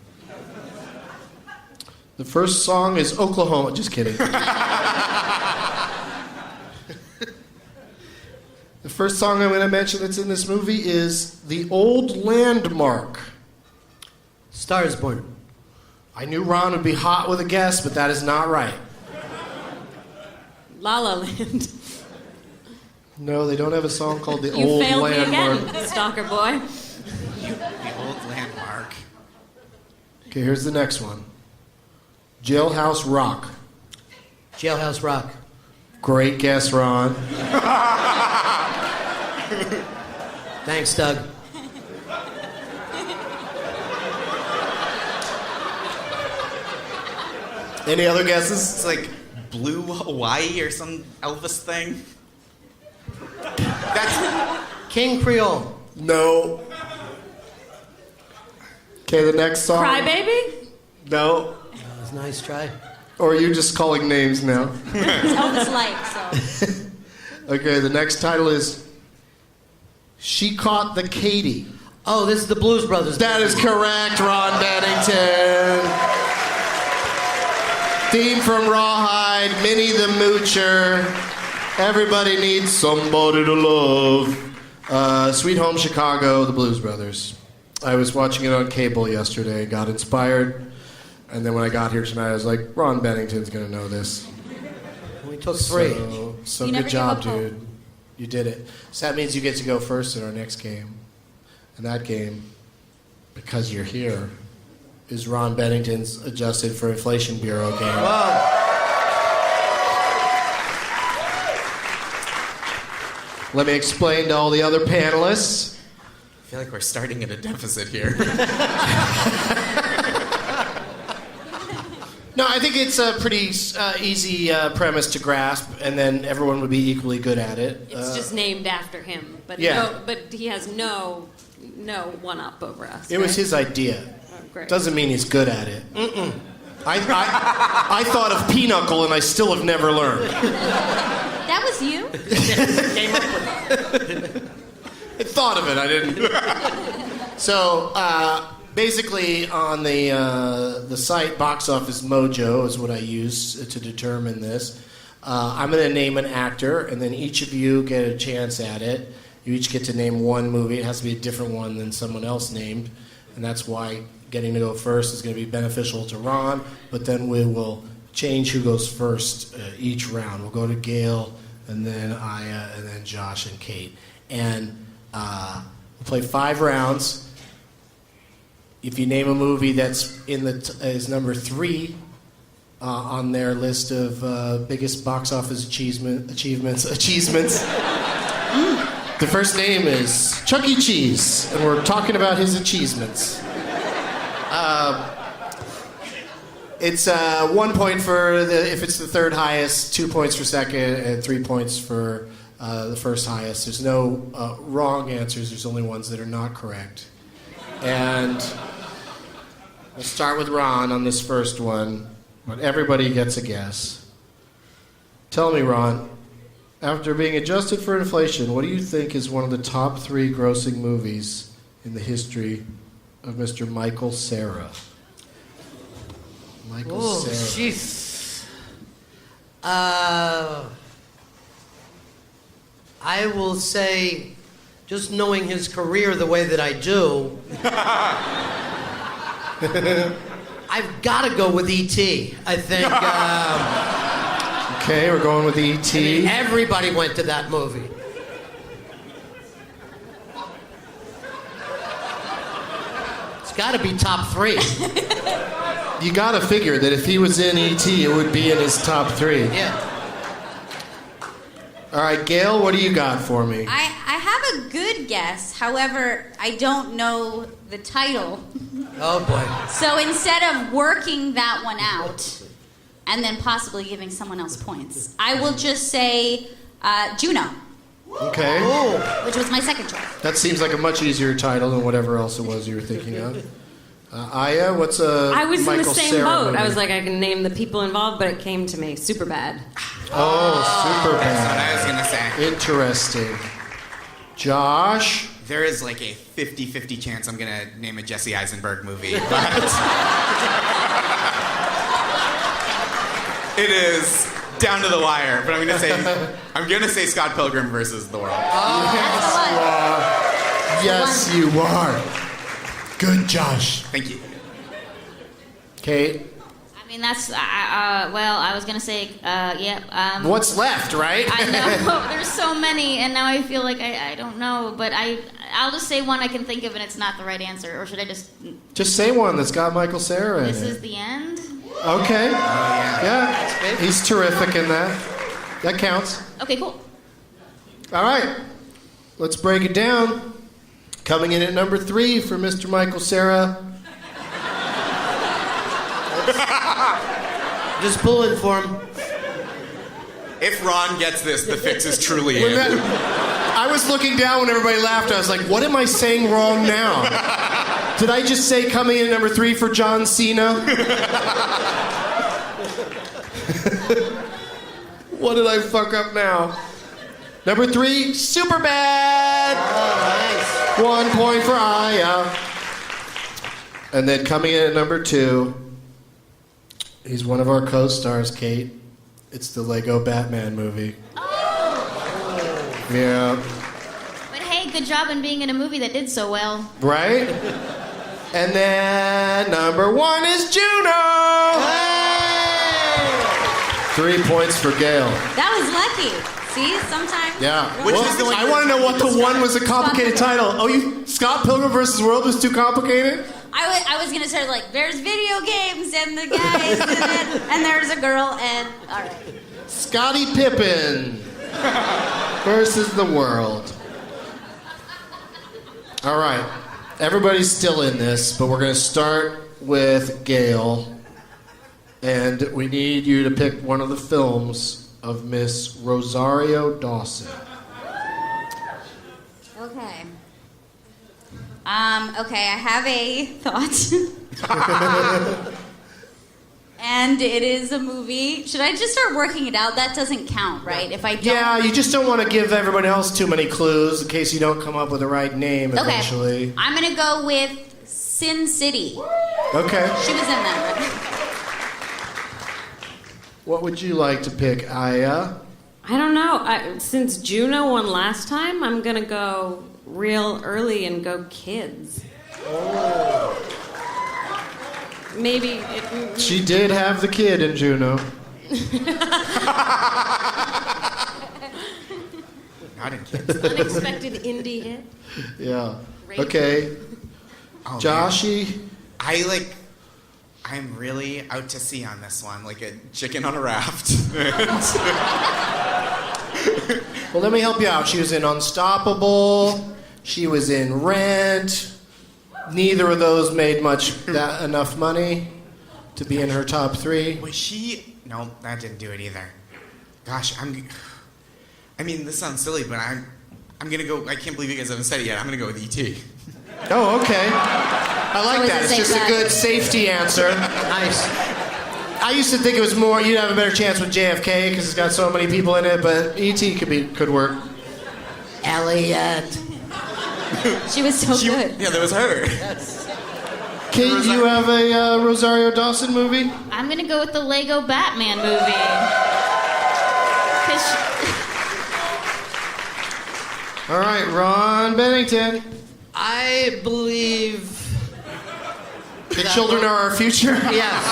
The first song is Oklahoma. Just kidding. The first song I'm going to mention that's in this movie is The Old Landmark. Star is Born. I knew Ron would be hot with a guess, but that is not right. La La Land. No, they don't have a song called The You Old failed Landmark. me again, stalker boy. The Old Landmark. Okay, here's the next one. Jailhouse Rock. Jailhouse Rock. Great guess, Ron. Thanks, Doug. Any other guesses? It's like Blue Hawaii or some Elvis thing. That's King Creole. No. Okay, the next song. Crybaby? No. That was a nice try. Or are you just calling names now? It's Elvis-like, so. Okay, the next title is She Caught the Katy. Oh, this is the Blues Brothers. That is correct, Ron Bennington. Theme from Rawhide, Minnie the Moocher. Everybody needs somebody to love. Sweet Home Chicago, the Blues Brothers. I was watching it on cable yesterday, got inspired, and then when I got here tonight, I was like, Ron Bennington's gonna know this. We took three. So You never good give job, up hope. dude. You did it. So that means you get to go first in our next game. And that game, because you're here, is Ron Bennington's Adjusted for Inflation Bureau game. Whoa. Let me explain to all the other panelists. I feel like we're starting at a deficit here. No, I think it's a pretty easy premise to grasp, and then everyone would be equally good at it. It's just named after him, but Yeah. but he has no one up over us. It was right? his idea. Oh, great. Doesn't mean he's good at it. I thought of Pinochle, and I still have never learned. That was you? I thought of it, I didn't. So, basically, on the site Box Office Mojo is what I use to determine this. I'm going to name an actor, and then each of you get a chance at it. You each get to name one movie. It has to be a different one than someone else named, and that's why getting to go first is going to be beneficial to Ron, but then we will change who goes first each round. We'll go to Gail, and then Aya, and then Josh and Kate. And we'll play 5 rounds. If you name a movie that's in is number 3 on their list of biggest box office achievements. The first name is Chuck E. Cheese, and we're talking about his achievements. It's 1 point for if it's the third highest, 2 points for second, and 3 points for the first highest. There's no wrong answers. There's only ones that are not correct. And we'll start with Ron on this first one, but everybody gets a guess. Tell me, Ron, after being adjusted for inflation, what do you think is one of the top 3 grossing movies in the history of Mr. Michael Cera. Michael Oh, Cera. jeez. I will say, just knowing his career the way that I do, I've got to go with E.T. I think Okay, we're going with E.T. everybody went to that movie. It's got to be top 3. You gotta figure that if he was in E.T., it would be in his top 3. Yeah. All right, Gail, what do you got for me? I have a good guess. However, I don't know the title. Oh boy. So instead of working that one out and then possibly giving someone else points, I will just say Juno, Okay. which was my second choice. That seems like a much easier title than whatever else it was you were thinking of. Aya, what's a I was Michael in the same Cera boat. movie? I was like, I can name the people involved, but it came to me. Super bad. Oh, super That's what bad. I was gonna say. Interesting. Josh? There is like a 50-50 chance I'm gonna name a Jesse Eisenberg movie, but it is down to the wire. But I'm gonna say Scott Pilgrim versus the World. Yes, you are. Good, Josh. Thank you. Kate? I mean, that's, well, I was going to say, What's left, right? I know, there's so many, and now I feel like I don't know, but I'll just say one I can think of and it's not the right answer, or should I just, Just say one that's got Michael Cera in this it. is the end? Okay. Yeah. He's terrific in that. That counts. Okay, cool. All right. Let's break it down. Coming in at number 3 for Mr. Michael Cera. Just pulling for him. If Ron gets this, the fix is truly in. I was looking down when everybody laughed. I was like, what am I saying wrong now? Did I just say coming in at number 3 for John Cena? What did I fuck up now? Number 3, Superbad. Oh, 1 point for Aya. And then coming in at number 2, he's one of our co-stars, Kate. It's the Lego Batman movie. Oh! Yeah. But hey, good job in being in a movie that did so well. Right? And then number 1 is Juno. Hey! 3 points for Gail. That was lucky. See, sometimes. Yeah. Which is the one I want to know what the one was a complicated title. Oh, Scott Pilgrim versus World was too complicated? I was gonna start like, there's video games and the guys and there's a girl and all right. Scottie Pippen versus the world. All right. Everybody's still in this, but we're going to start with Gail. And we need you to pick one of the films of Miss Rosario Dawson. Okay. Okay, I have a thought. And it is a movie. Should I just start working it out? That doesn't count, right? If I don't. Yeah, you just don't want to give everybody else too many clues in case you don't come up with the right name eventually. Okay. I'm gonna go with Sin City. Okay. She was in that, right? What would you like to pick, Aya? I don't know. Since Juno won last time, I'm going to go real early and go Kids. Oh. Maybe. She did have the kid in Juno. Not in Kids. Unexpected indie hit. Yeah. Great. Okay. Oh, Joshy? I'm really out to sea on this one, like a chicken on a raft. Well, let me help you out. She was in Unstoppable. She was in Rent. Neither of those made enough money to be in her top 3. Was she? No, that didn't do it either. Gosh, I mean, this sounds silly, but I'm gonna go. I can't believe you guys haven't said it yet. I'm gonna go with E.T. Oh, okay. I like that. It's just a good safety answer. Nice. I used to think it was more, you'd have a better chance with JFK because it's got so many people in it, but E.T. could work. Elliot. She was so good. Yeah, that was her. Kate, do you have a Rosario Dawson movie? I'm gonna go with the Lego Batman movie. 'Cause All right, Ron Bennington. I believe The children are our future? yes.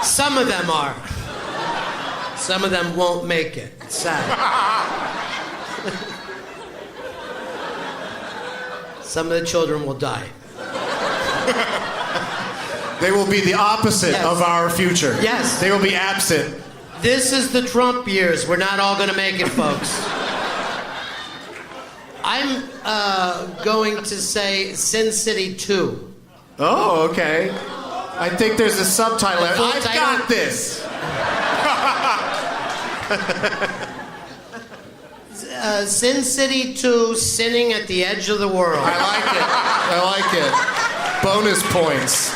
Some of them are. Some of them won't make it. It's sad. Some of the children will die. They will be the opposite Yes. of our future. Yes. They will be absent. This is the Trump years. We're not all going to make it, folks. I'm going to say Sin City 2. Oh, okay. I think there's a subtitle. full I've title- got this. Sin City 2, Sinning at the Edge of the World. I like it. Bonus points.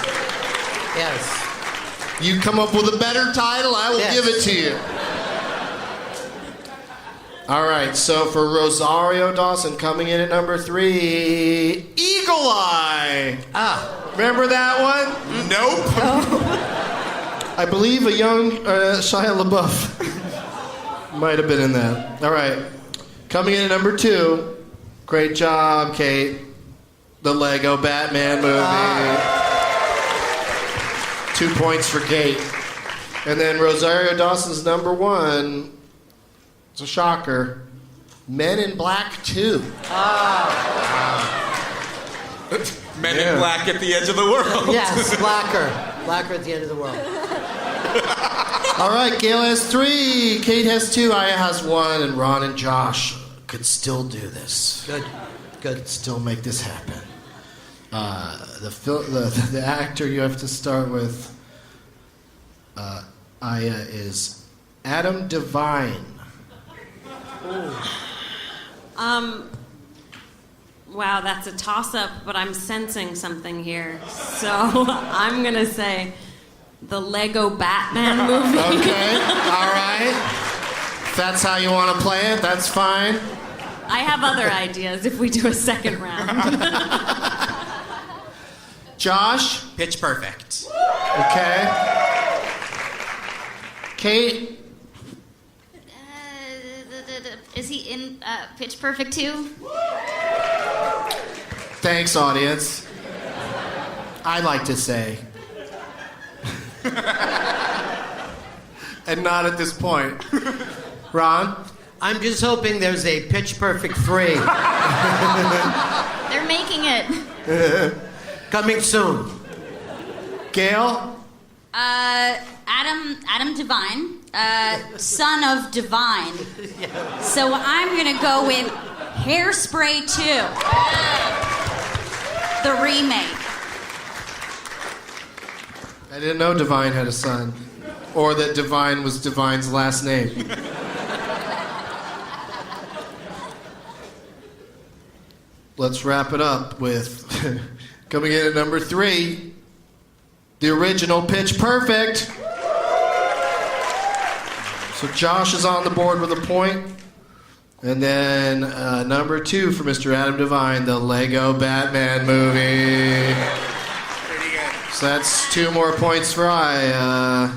Yes. You come up with a better title, I will Yes. give it to you. All right, so for Rosario Dawson coming in at number 3, Eagle Eye. Remember that one? Nope. I believe a young Shia LaBeouf might have been in that. All right, coming in at number 2, great job, Kate. The Lego Batman movie. 2 points for Kate. And then Rosario Dawson's number 1, it's a shocker, Men in Black 2. Men Yeah. in Black at the edge of the world. Yes, Blacker. Blacker at the end of the world. All right, Gail has 3, Kate has 2, Aya has 1, and Ron and Josh could still do this. Good. Good. Still make this happen. The actor you have to start with, Aya, is Adam Devine. Wow, that's a toss-up, but I'm sensing something here. So I'm gonna say the Lego Batman movie. Okay, all right. If that's how you want to play it, that's fine. I have other ideas if we do a second round. Josh? Pitch Perfect. Okay. Kate? Is he in Pitch Perfect 2? Thanks, audience. I'd like to say. And not at this point. Ron? I'm just hoping there's a Pitch Perfect 3 They're making it. coming soon. Gail? Adam Devine, son of Divine. So I'm gonna go with Hairspray 2, the remake. I didn't know Divine had a son. Or that Divine was Divine's last name. Let's wrap it up with coming in at number 3, the original Pitch Perfect. So Josh is on the board with a point. And then number 2 for Mr. Adam Devine, the Lego Batman movie. Pretty good. So that's 2 more points for Aya.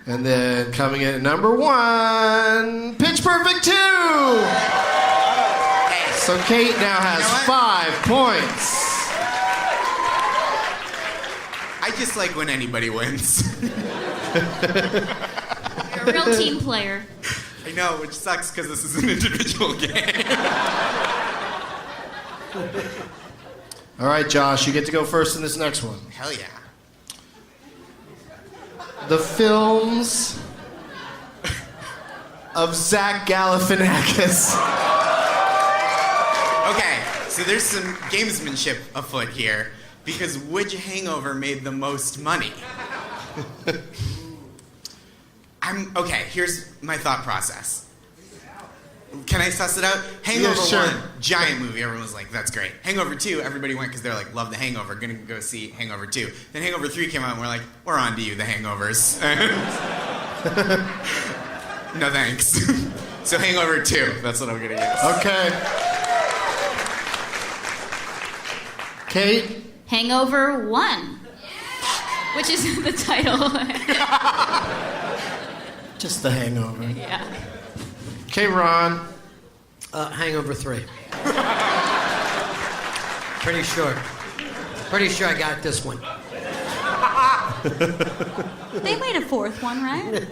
And then coming in at number 1, Pitch Perfect 2. So Kate now has 5 points. I just like when anybody wins. You're a real team player. I know, which sucks because this is an individual game. All right, Josh, you get to go first in this next one. Hell yeah. The films of Zach Galifianakis. Okay, so there's some gamesmanship afoot here because which hangover made the most money? Okay, here's my thought process. Can I suss it out? Hangover Yeah, sure. 1, giant movie. Everyone was like, that's great. Hangover 2, everybody went because they're like, love The Hangover. Gonna go see Hangover 2. Then Hangover 3 came out and we're like, we're on to you, The Hangovers. No thanks. So Hangover 2, that's what I'm gonna use. Okay. Kate? Hangover 1, which is the title. Just The Hangover. Yeah. Okay, Ron. Hangover 3. Pretty sure I got this one. They made a fourth one, right?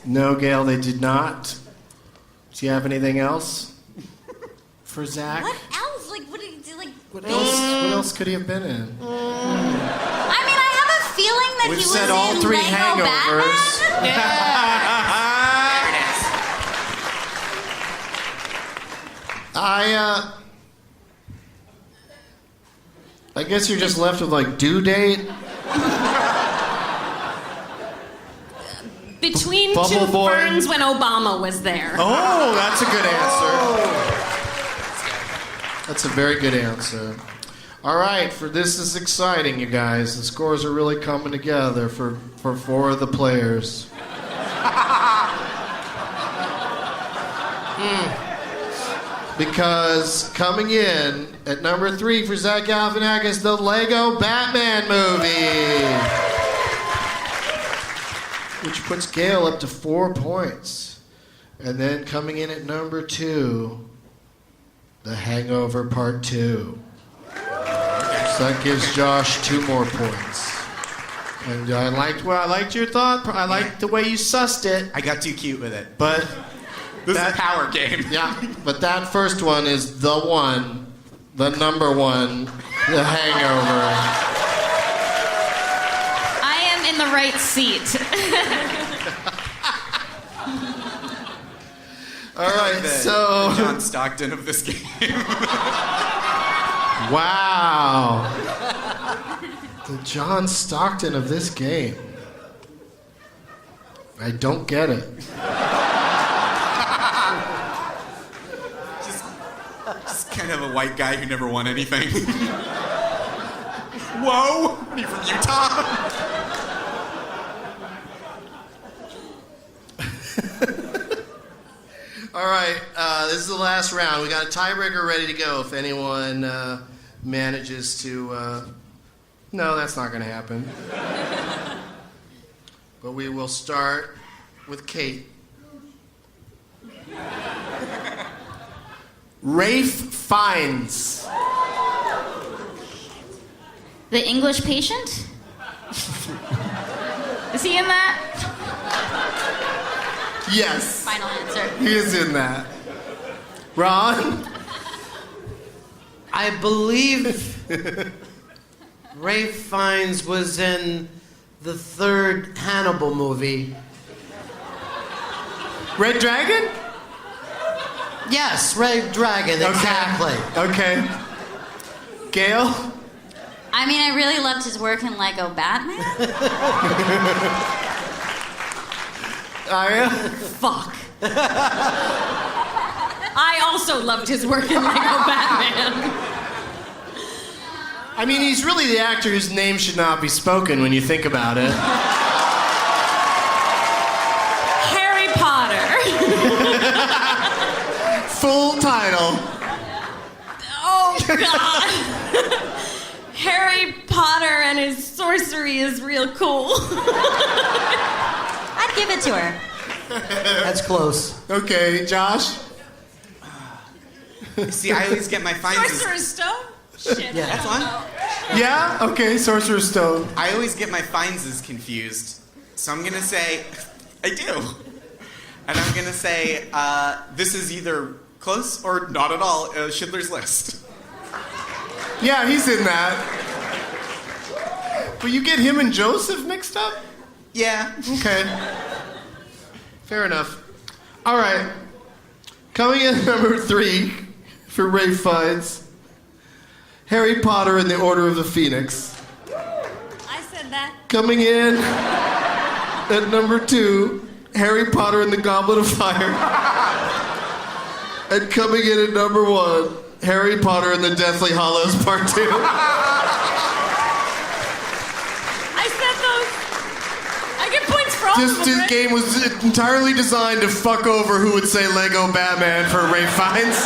No, Gail, they did not. Do you have anything else for Zach? What else? Like, what did you do? Like, What else could he have been in? I mean, I have a feeling that We've he was said all in 3 Lego hangovers. Batman. I guess you're just left with like Due Date. Between Bubble two Boy. ferns when Obama was there. Oh, that's a good answer. That's a very good answer. All right, for this is exciting, you guys. The scores are really coming together for 4 of the players. Because coming in at number 3 for Zach Galifianakis, the Lego Batman movie, which puts Gail up to 4 points. And then coming in at number 2, The Hangover Part 2. So that gives Josh 2 more points. And I liked your thought. I liked the way you sussed it. I got too cute with it. But This is a power game. yeah, but that first one is the one, the number 1, The Hangover. I am in the right seat. All right, so the John Stockton of this game. wow, the John Stockton of this game. I don't get it. Just kind of a white guy who never won anything. Whoa! Are you from Utah? All right, this is the last round. We got a tiebreaker ready to go if anyone manages to... No, that's not going to happen. But we will start with Kate. Rafe Fiennes. The English Patient? Is he in that? Yes, Final answer. he is in that. Ron? I believe Rafe Fiennes was in the 3rd Hannibal movie. Red Dragon? Yes, Red Dragon, exactly. Okay. Gail? I mean, I really loved his work in Lego Batman. Aria? Fuck. I also loved his work in Lego Batman. I mean, he's really the actor whose name should not be spoken when you think about it. Harry Potter. Full title. Oh, God. Harry Potter and his sorcery is real cool. I'd give it to her. That's close. Okay, Josh? See, I always get my fines. Sorcerer's Stone? Shit, Yeah. I That's don't one. know. Yeah? Okay, Sorcerer's Stone. I always get my fines confused. So I'm gonna say, I do. And I'm gonna say, this is either close or not at all. Schindler's List. Yeah, he's in that. But you get him and Joseph mixed up? Yeah. Okay. Fair enough. All right. Coming in at number 3 for Rafe Fiennes, Harry Potter and the Order of the Phoenix. I said that. Coming in at number 2, Harry Potter and the Goblet of Fire. And coming in at number 1, Harry Potter and the Deathly Hallows Part 2. I said those. I get points for all This of them, right? game was entirely designed to fuck over who would say Lego Batman for Rafe Fiennes.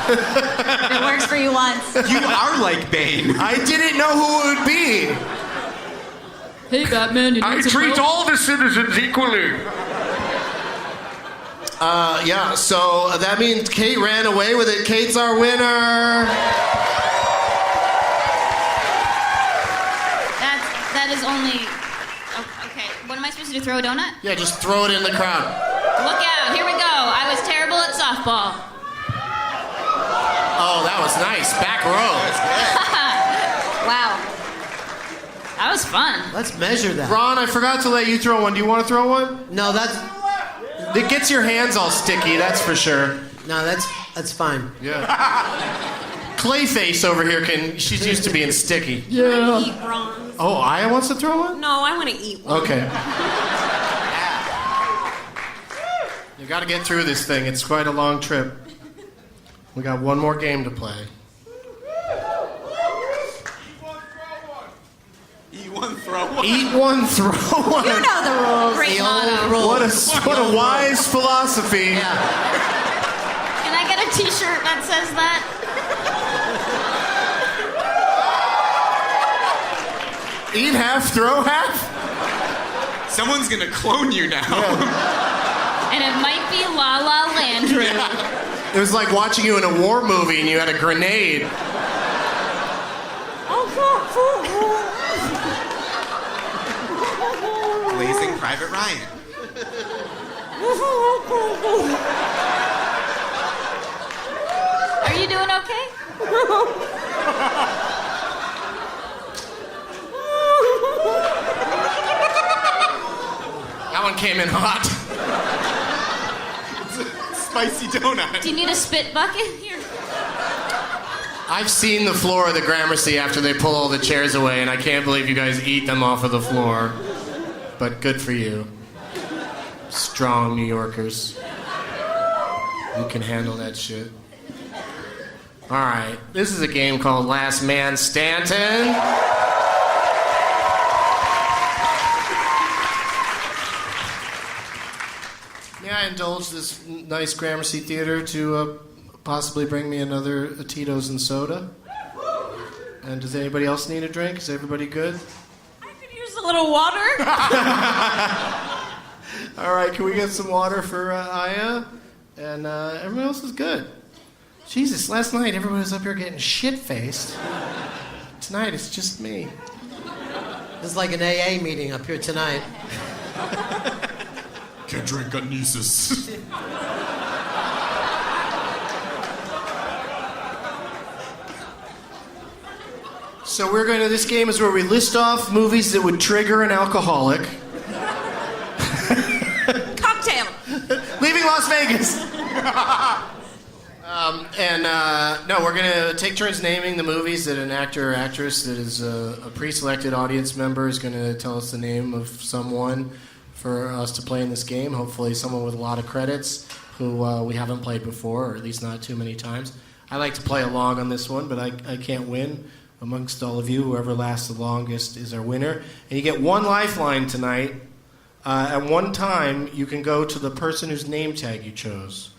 It works for you once. You are like Bane. I didn't know who it would be. Hey, Batman, you I treat all the citizens equally. Yeah, so that means Kate ran away with it. Kate's our winner. That is only. Oh, okay. What am I supposed to do? Throw a donut? Yeah, just throw it in the crowd. Look out! Here we go. I was terrible at softball. Oh, that was nice. Back row. Wow. That was fun. Let's measure that. Ron, I forgot to let you throw one. Do you want to throw one? No, It gets your hands all sticky, that's for sure. that's fine. Yeah. Clayface over here she's used to being sticky. Yeah. Eat Ron. Oh, Aya wants to throw one? No, I want to eat one. Okay. You got to get through this thing. It's quite a long trip. We got one more game to play. Eat one, throw one. Eat one, throw one. You know the rules. Great The motto. old rules. What a wise philosophy. Yeah. Can I get a T-shirt that says that? Eat half, throw half? Someone's gonna clone you now. And it might be La La Land. It was like watching you in a war movie and you had a grenade. Blazing Private Ryan. Are you doing okay? That one came in hot. Spicy donut. Do you need a spit bucket here? I've seen the floor of the Gramercy after they pull all the chairs away, and I can't believe you guys eat them off of the floor. But good for you. Strong New Yorkers. You can handle that shit. All right, this is a game called Last Man Stanton. May I indulge this nice Gramercy Theater to possibly bring me another Tito's and soda? And does anybody else need a drink? Is everybody good? I could use a little water. All right, can we get some water for Aya? And everyone else is good. Jesus, last night everyone was up here getting shit-faced. Tonight it's just me. It's like an AA meeting up here tonight. Can't drink Anesis. So this game is where we list off movies that would trigger an alcoholic. Cocktail. Leaving Las Vegas. No, we're going to take turns naming the movies that an actor or actress that is a pre-selected audience member is going to tell us the name of someone for us to play in this game. Hopefully someone with a lot of credits who we haven't played before, or at least not too many times. I like to play along on this one, but I can't win. Amongst all of you, whoever lasts the longest is our winner. And you get one lifeline tonight. At one time, you can go to the person whose name tag you chose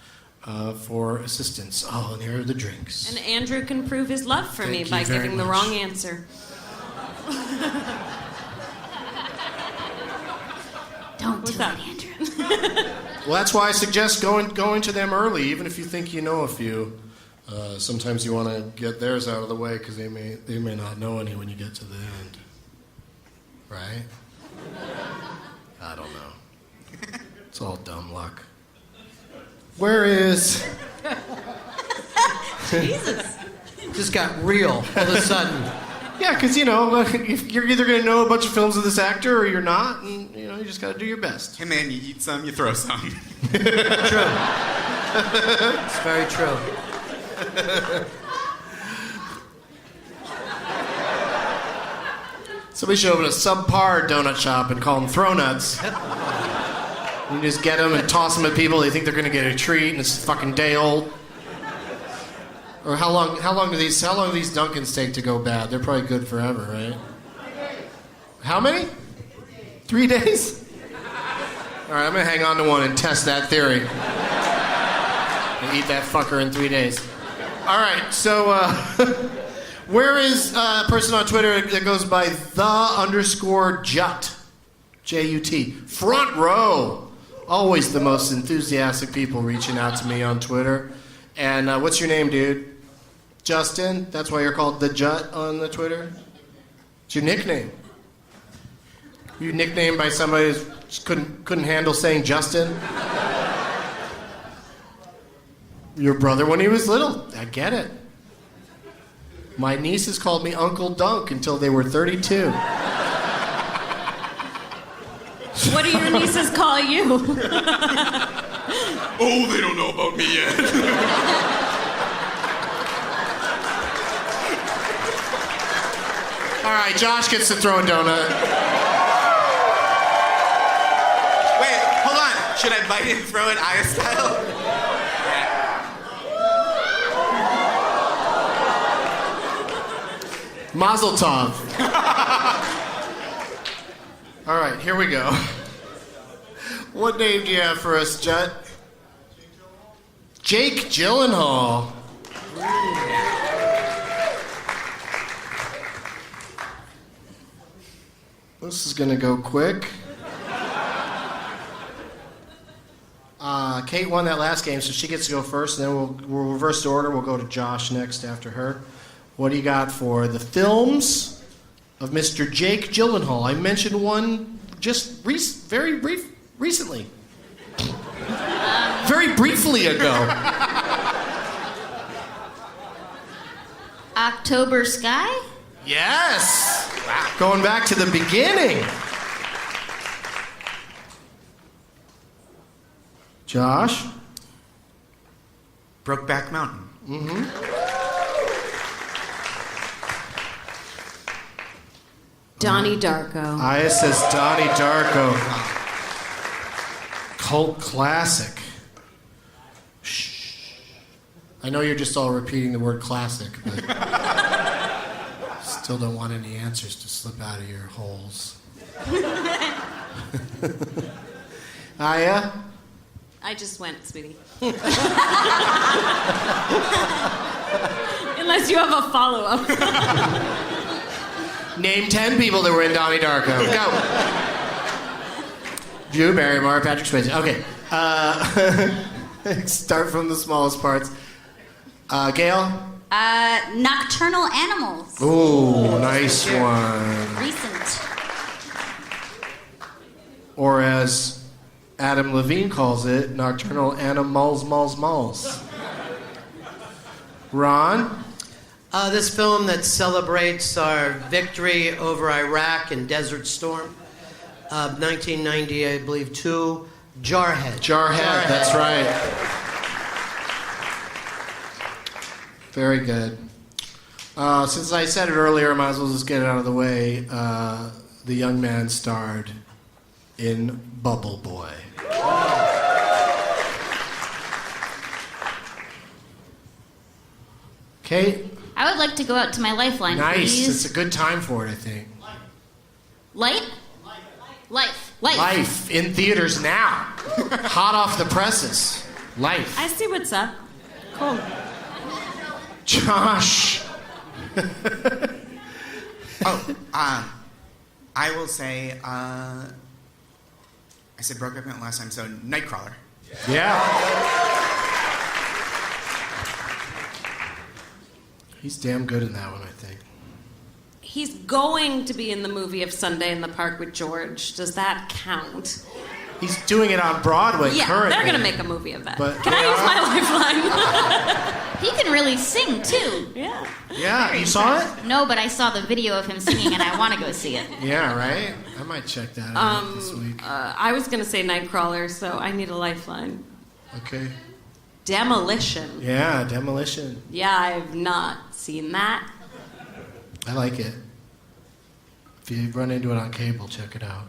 for assistance. Oh, and here are the drinks. And Andrew can prove his love for me Thank by you very giving the much. wrong answer. Don't What's do that? it, Andrew. Well, that's why I suggest going to them early, even if you think you know a few. Sometimes you want to get theirs out of the way because they may not know any when you get to the end. Right? I don't know. It's all dumb luck. Where is... Jesus. Just got real all of a sudden. Yeah, because, you're either going to know a bunch of films of this actor or you're not, and, you just got to do your best. Hey man, you eat some, you throw some. True. It's very true. Somebody should open a subpar donut shop and call them Throw Nuts. You just get them and toss them at people. They think they're going to get a treat, and it's fucking day old. Or how long do these Dunkins take to go bad? They're probably good forever, right? How many? 3 days? All right, I'm going to hang on to one and test that theory. And eat that fucker in 3 days. All right, so where is a person on Twitter that goes by _Jut? J-U-T. Front row. Always the most enthusiastic people reaching out to me on Twitter. And what's your name, dude? Justin? That's why you're called the Jut on the Twitter? It's your nickname. You nicknamed by somebody who just couldn't handle saying Justin? Your brother when he was little. I get it. My nieces called me Uncle Dunk until they were 32. What do your nieces call you? Oh, they don't know about me yet. All right, Josh gets to throw a donut. Wait, hold on. Should I bite it and throw it Aya style? Mazel tov. All right, here we go. What name do you have for us, Jut? Jake Gyllenhaal. This is gonna go quick. Kate won that last game, so she gets to go first, and then we'll reverse the order. We'll go to Josh next after her. What do you got for the films of Mr. Jake Gyllenhaal? I mentioned one just very recently. Very briefly ago. October Sky? Yes! Wow. Going back to the beginning. Josh? Brokeback Mountain. Mm-hmm. Donnie Darko. Aya says Donnie Darko. Cult classic. Shh. I know you're just all repeating the word classic, but still don't want any answers to slip out of your holes. Aya? I just went, sweetie. Unless you have a follow-up. Name 10 people that were in Donnie Darko. Go. Drew Barrymore, Patrick Swayze. Okay. Start from the smallest parts. Gail? Nocturnal Animals. Ooh, nice one. Recent. Or as Adam Levine calls it, Nocturnal Animals, Malls. Ron? This film that celebrates our victory over Iraq in Desert Storm, 1990, I believe, 2, Jarhead. Jarhead, that's right. Very good. Since I said it earlier, I might as well just get it out of the way. The young man starred in Bubble Boy. Kate? I would like to go out to my lifeline, Nice. please. It's a good time for it, I think. Light? Life. Life in theaters now. Hot off the presses. Life. I see what's up. Cool. Josh. I will say, I said Brokeback Mountain last time, so Nightcrawler. Yeah. He's damn good in that one, I think. He's going to be in the movie of Sunday in the Park with George. Does that count? He's doing it on Broadway currently. They're going to make a movie of that. But Can I use my lifeline? He can really sing, too. Yeah. Yeah, you saw it? No, but I saw the video of him singing, and I want to go see it. Yeah, right? I might check that out this week. I was going to say Nightcrawler, so I need a lifeline. Okay. Demolition. Yeah, Demolition. Yeah, I've not seen that. I like it. If you run into it on cable, check it out.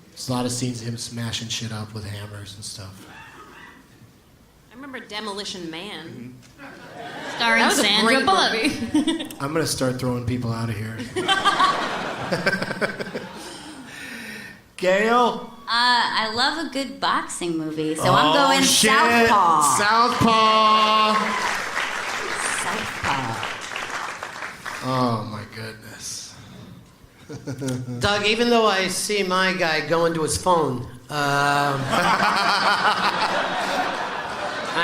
There's a lot of scenes of him smashing shit up with hammers and stuff. I remember Demolition Man. Starring That was a Sandra great Bullock. movie. I'm going to start throwing people out of here. Gail? I love a good boxing movie, so I'm going shit. Southpaw. Southpaw. Oh, my goodness. Doug, even though I see my guy go into his phone, I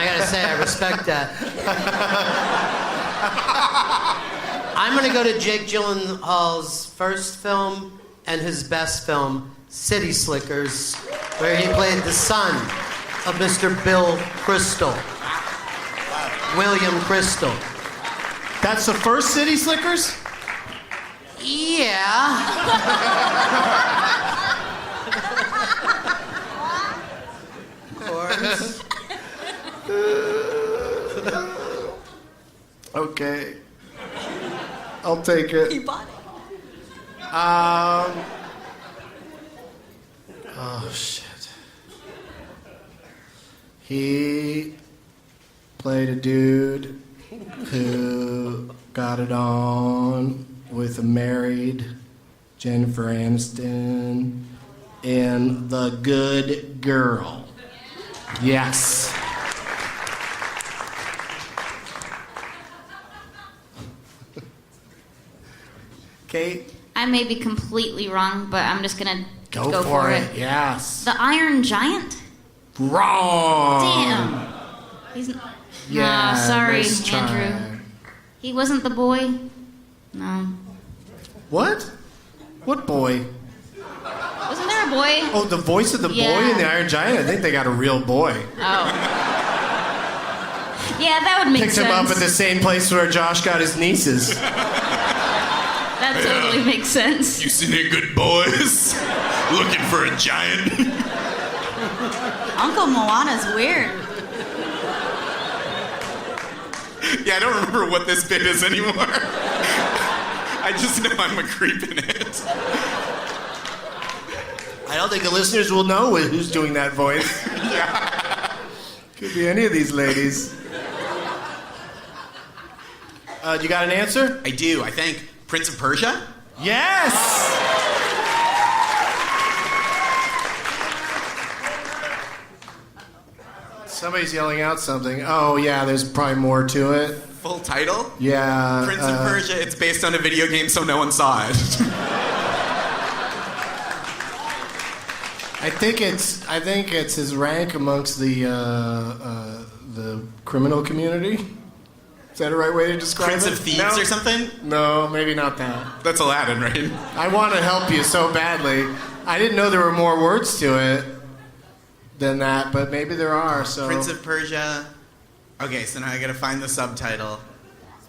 gotta say, I respect that. I'm gonna go to Jake Gyllenhaal's first film and his best film, City Slickers, where he played the son of Mr. Bill Crystal. William Crystal. That's the first City Slickers? Yeah. Of course. Okay. I'll take it. He bought it. Oh, shit. He played a dude who got it on with a married Jennifer Aniston in The Good Girl. Yes. Kate? I may be completely wrong, but I'm just gonna Go for it. Yes. The Iron Giant? Wrong. Damn. He's Yeah. sorry, nice try. Andrew. He wasn't the boy? No. What? What boy? Wasn't there a boy? Oh, the voice of the boy in the Iron Giant? I think they got a real boy. Oh. Yeah, that would make Picked sense. him up at the same place where Josh got his nieces. That totally makes sense. You seen any good boys? Looking for a giant? Uncle Moana's weird. Yeah, I don't remember what this bit is anymore. I just know I'm a creep in it. I don't think the listeners will know who's doing that voice. Yeah. Could be any of these ladies. You got an answer? I do, I think. Prince of Persia? Yes! Somebody's yelling out something. Oh, yeah, there's probably more to it. Full title? Yeah. Prince of Persia, it's based on a video game, so no one saw it. I think it's his rank amongst the criminal community. Is that a right way to describe Prince it? of Thieves or something? No, maybe not that. That's Aladdin, right? I want to help you so badly. I didn't know there were more words to it than that, but maybe there are. So Prince of Persia. Okay, so now I gotta find the subtitle.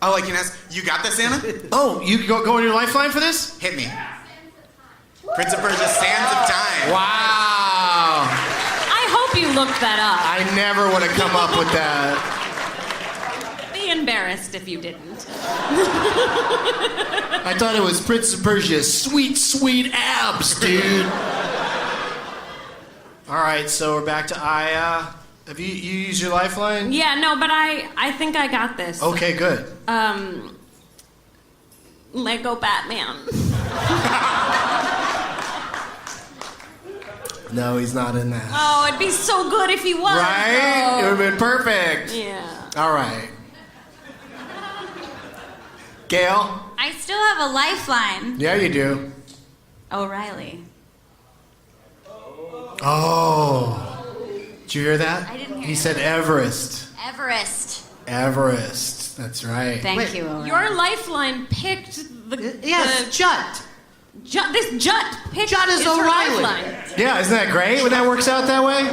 Oh, I can ask. You got this, Anna? Oh, you go on your lifeline for this? Hit me. Prince of Persia, Sands of Time. Wow. I hope you looked that up. I never would have come up with that. Be embarrassed if you didn't. I thought it was Prince of Persia. Sweet, sweet abs, dude. All right, so we're back to Aya. Have you used your lifeline? Yeah, no, but I think I got this. Okay, good. Lego Batman. No, he's not in that. Oh, it'd be so good if he was. Right? It would have been perfect. Yeah. All right. Gail? I still have a lifeline. Yeah, you do. O'Reilly. Oh. Did you hear that? I didn't hear He it. said Everest. Everest. Everest. That's right. Thank you, O'Reilly. Your lifeline picked the... Yes, Jut. This Jut picked Jut is your O'Reilly. lifeline. Yeah, isn't that great when that works out that way?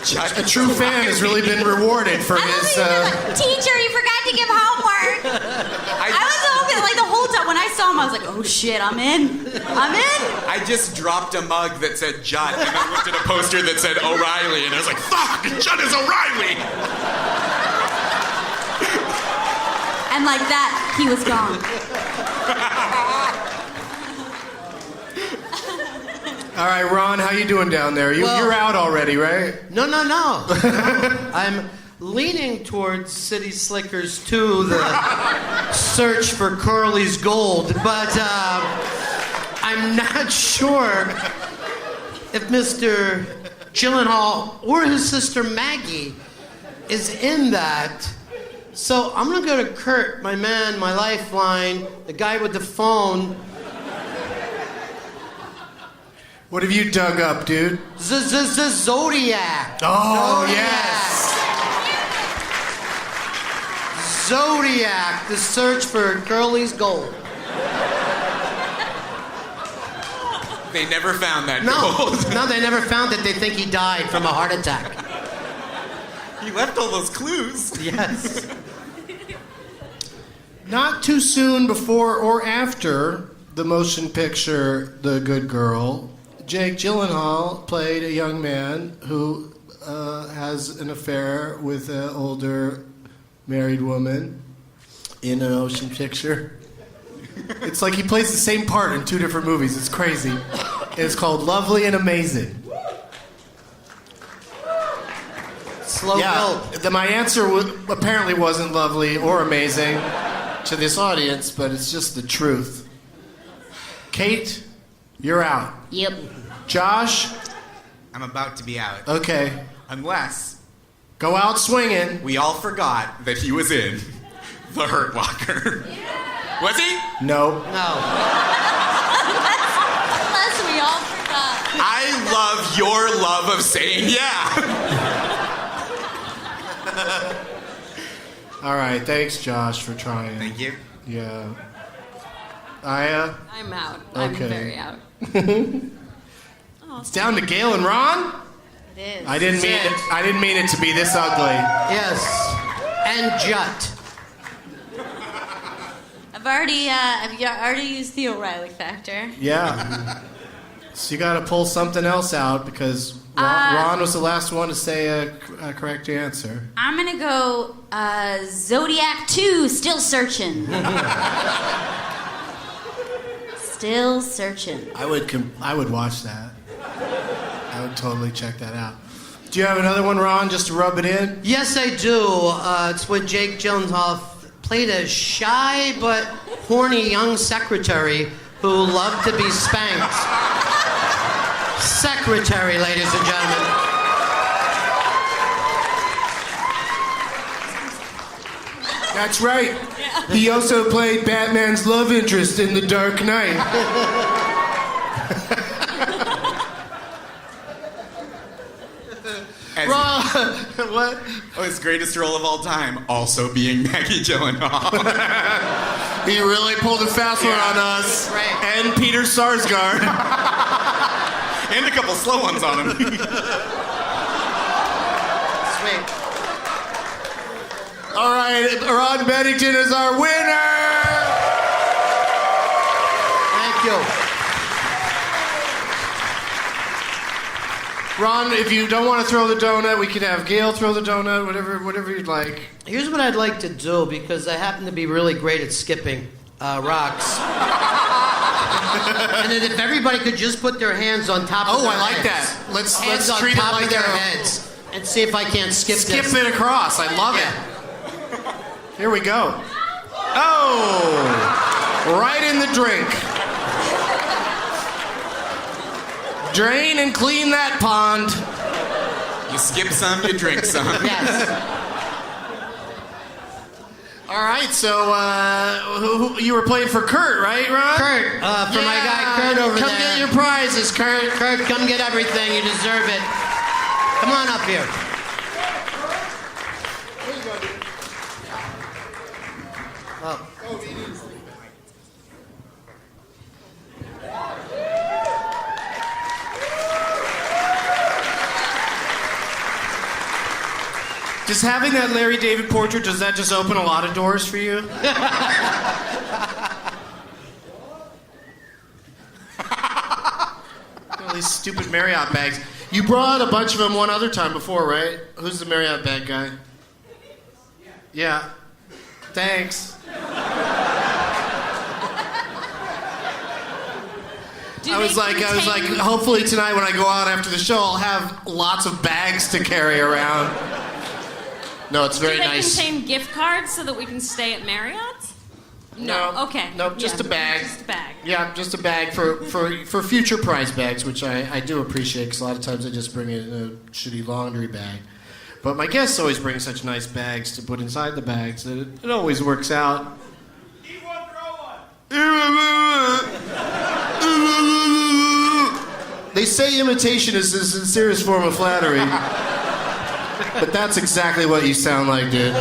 A true fan has really been rewarded for his... Teacher, you forgot to give homework. I was hoping, like, the whole time when I saw him, I was like, oh shit, I'm in. I'm in. I just dropped a mug that said Judd and then looked at a poster that said O'Reilly and I was like, fuck, Judd is O'Reilly. And like that, he was gone. All right, Ron, how you doing down there? You're out already, right? No. I'm leaning towards City Slickers 2, the search for Curly's gold, but I'm not sure if Mr. Gyllenhaal or his sister Maggie is in that. So I'm gonna go to Kurt, my man, my lifeline, the guy with the phone. What have you dug up, dude? Zodiac. Oh, Zodiac. yes. Zodiac, the search for Curly's gold. They never found that No, gold. no, they never found it. They think he died from a heart attack. He left all those clues. Yes. Not too soon before or after the motion picture The Good Girl, Jake Gyllenhaal played a young man who has an affair with an older married woman in a motion picture. It's like he plays the same part in two different movies. It's crazy. It's called Lovely and Amazing. Slow build. My answer apparently wasn't lovely or amazing to this audience, but it's just the truth. Kate, you're out. Yep. Josh, I'm about to be out. okay. Unless Go out swinging. we all forgot that he was in The Hurt Locker. Was he? No. No. Unless we all forgot. I love your love of saying yeah. All right, thanks, Josh, for trying. Thank you. Yeah. Aya? I'm out. I'm Okay. very out. It's down to Gail and Ron? It is. I didn't mean it to be this ugly. Yes. And Jut. I've already used the O'Reilly factor. Yeah. So you got to pull something else out because Ron was the last one to say a correct answer. I'm gonna go Zodiac 2, Still Searching. Still Searching. I would watch that. I would totally check that out. Do you have another one, Ron, just to rub it in? Yes, I do. It's when Jake Gyllenhaal played a shy but horny young secretary who loved to be spanked. Secretary, ladies and gentlemen. That's right. He also played Batman's love interest in The Dark Knight. Ron, what? Oh, his greatest role of all time, also being Maggie Gyllenhaal. He really pulled a fast one on us. Right. And Peter Sarsgaard. And a couple slow ones on him. Sweet. All right, Ron Bennington is our winner. Thank you. Ron, if you don't want to throw the donut, we could have Gail throw the donut, whatever you'd like. Here's what I'd like to do, because I happen to be really great at skipping rocks. And then if everybody could just put their hands on top of their I like heads. that. Let's Hands on treat it top like of their a- heads and see if I can't skip this. it across. I love it. Here we go. Oh, right in the drink. Drain and clean that pond. You skip some, you drink some. Yes. All right, so who you were playing for Kurt, right, Ron? Kurt, for my guy Kurt over come there. Come get your prizes, Kurt. Kurt, come get everything. You deserve it. Come on up here. Oh. Does having that Larry David portrait, does that just open a lot of doors for you? All these stupid Marriott bags. You brought a bunch of them one other time before, right? Who's the Marriott bag guy? Yeah. Thanks. I was like, hopefully tonight when I go out after the show, I'll have lots of bags to carry around. No, it's very nice. Do they contain gift cards so that we can stay at Marriott's? No. Okay. No, just a bag. Just a bag. Yeah, just a bag for future prize bags, which I do appreciate because a lot of times I just bring it in a shitty laundry bag. But my guests always bring such nice bags to put inside the bags that it always works out. They say imitation is the sincerest form of flattery. But that's exactly what you sound like, dude.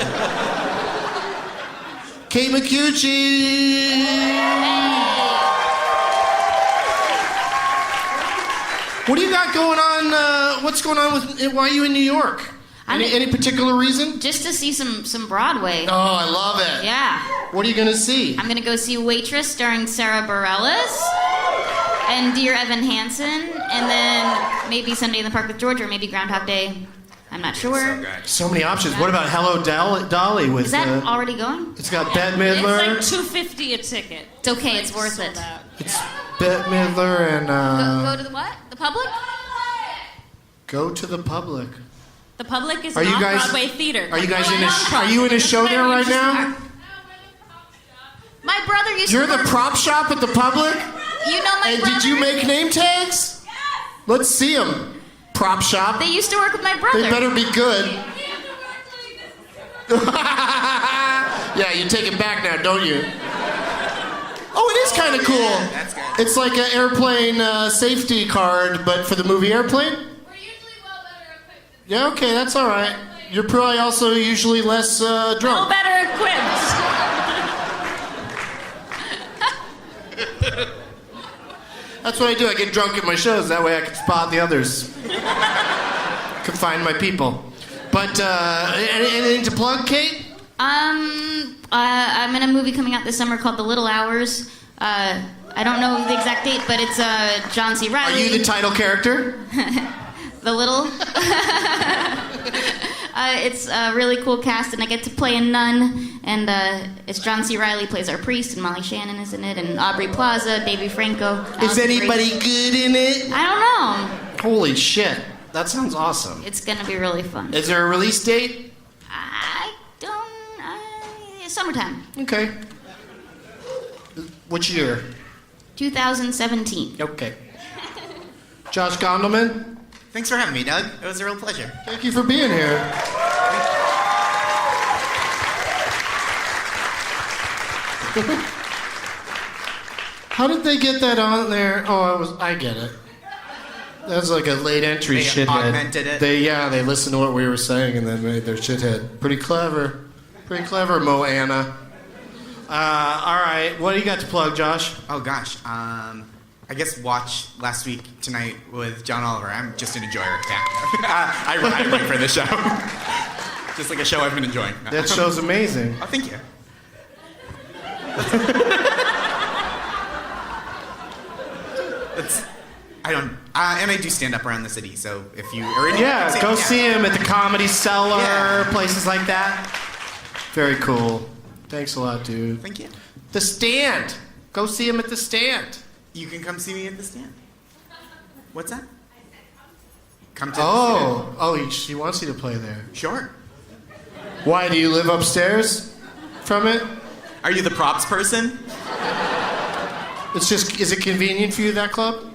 Kate McCucci! What do you got going on? What's going on with? Why are you in New York? Any particular reason? Just to see some Broadway. Oh, I love it. Yeah. What are you gonna see? I'm gonna go see Waitress starring Sarah Bareilles and Dear Evan Hansen, and then maybe Sunday in the Park with George, or maybe Groundhog Day. I'm not sure. So many options. What about Hello Dolly with? Is that already going? It's got Bette Midler. It's like $2.50 a ticket. It's okay. It's worth it. It's Bette Midler and. Go to the what? The public? Go to the public. The Public is Are an you guys- off-Broadway theater. Are you guys Like in a? Pop-Up. Are you in a show That's there what I right just- now? My brother used You're to the work. prop shop at the public. You know my And brother? did you make name tags? Yes. Let's see them. Prop shop. They used to work with my brother. They better be good. Yeah, you take it back now, don't you? Oh, it is kind of cool. Yeah, that's good. It's like an airplane safety card, but for the movie Airplane? We're usually well better equipped. Yeah, okay, that's all right. You're probably also usually less No drunk. better equipped. That's what I do. I get drunk at my shows. That way I can spot the others. Can find my people. But anything to plug, Kate? I'm in a movie coming out this summer called The Little Hours. I don't know the exact date, but it's John C. Are Reilly. you the title character? The Little? It's a really cool cast, and I get to play a nun, and it's John C. Reilly plays our priest, and Molly Shannon is in it, and Aubrey Plaza, Davey Franco. Is Allison anybody Brie. good in it? I don't know. Holy shit. That sounds awesome. It's gonna be really fun. Is there a release date? I don't... summertime. Okay. Which year? 2017. Okay. Josh Gondelman, Thanks for having me, Doug. It was a real pleasure. thank you for being here. How did they get that on there? Oh, I get it. That's like a late entry They shithead. augmented it. They listened to what we were saying and then made their shithead. Pretty clever, Moana. All right, what do you got to plug, Josh? Oh gosh. I guess watch Last Week Tonight with John Oliver. I'm just an enjoyer. Yeah. I write for the show. Just like a show I've been enjoying. That show's amazing. Oh, thank you. And I do stand up around the city, so if you are in Yeah, go see him at the Comedy Cellar, Yeah. places like that. Very cool. Thanks a lot, dude. Thank you. The Stand. Go see him at the Stand. You can come see me at the stand. What's that? Come to the She wants you to play there. stand. Sure. Why, do you live upstairs from it? Are you the props person? It's just, is it convenient for you, that club?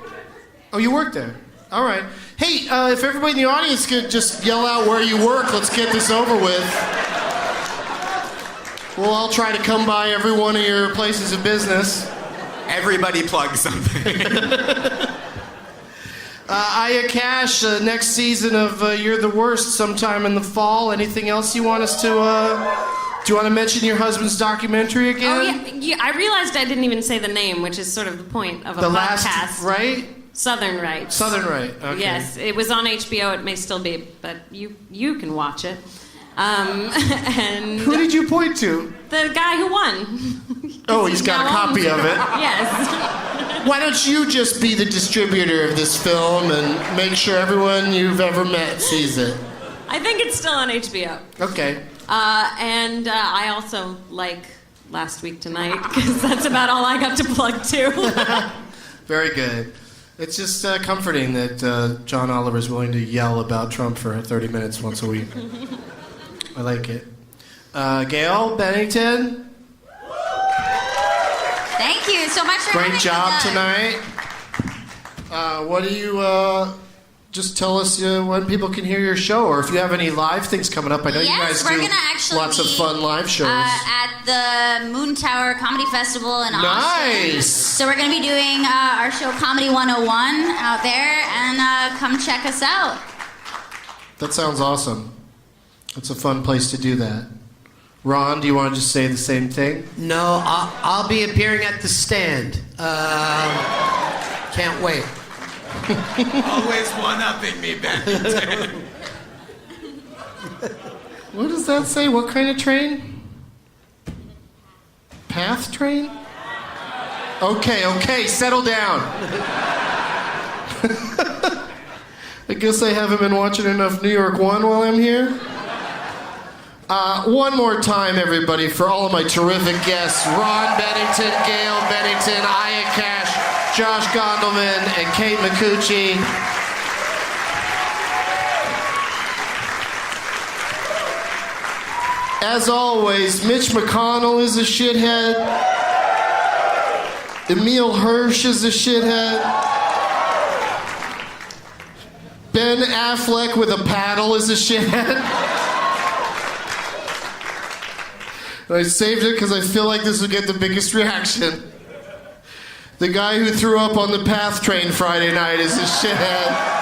Oh, you work there. All right. Hey, if everybody in the audience could just yell out where you work, let's get this over with. We'll all try to come by every one of your places of business. Everybody plug something. Aya Cash, next season of You're the Worst sometime in the fall. Anything else you want us to... do you want to mention your husband's documentary again? Oh, yeah. I realized I didn't even say the name, which is sort of the point of a The podcast. last, right? Southern Rights. Southern Right, okay. Yes, it was on HBO. It may still be, but you can watch it. And Who did you point to? the guy who won. Oh, he's got a now copy owns of it. Yes. Why don't you just be the distributor of this film and make sure everyone you've ever met sees it? I think it's still on HBO. Okay. And I also like Last Week Tonight, because that's about all I got to plug too. Very good. It's just comforting that John Oliver is willing to yell about Trump for 30 minutes once a week. I like it. Gail Bennington, Thank you so much for great having job me, Doug. tonight. What do you just tell us when people can hear your show, or if you have any live things coming up. I know you guys we're do gonna actually lots of be, fun live shows. At the Moon Tower Comedy Festival in Austin. Nice! So we're going to be doing our show Comedy 101 out there, and come check us out. That sounds awesome. It's a fun place to do that. Ron, do you want to just say the same thing? No, I'll be appearing at the Stand. Can't wait. Always one-upping me, Bennington. What does that say? What kind of train? Path train? Okay, settle down. I guess I haven't been watching enough New York 1 while I'm here. One more time, everybody, for all of my terrific guests, Ron Bennington, Gail Bennington, Aya Cash, Josh Gondelman, and Kate McCucci. As always, Mitch McConnell is a shithead. Emil Hirsch is a shithead. Ben Affleck with a paddle is a shithead. And I saved it because I feel like this would get the biggest reaction. The guy who threw up on the PATH train Friday night is a shithead.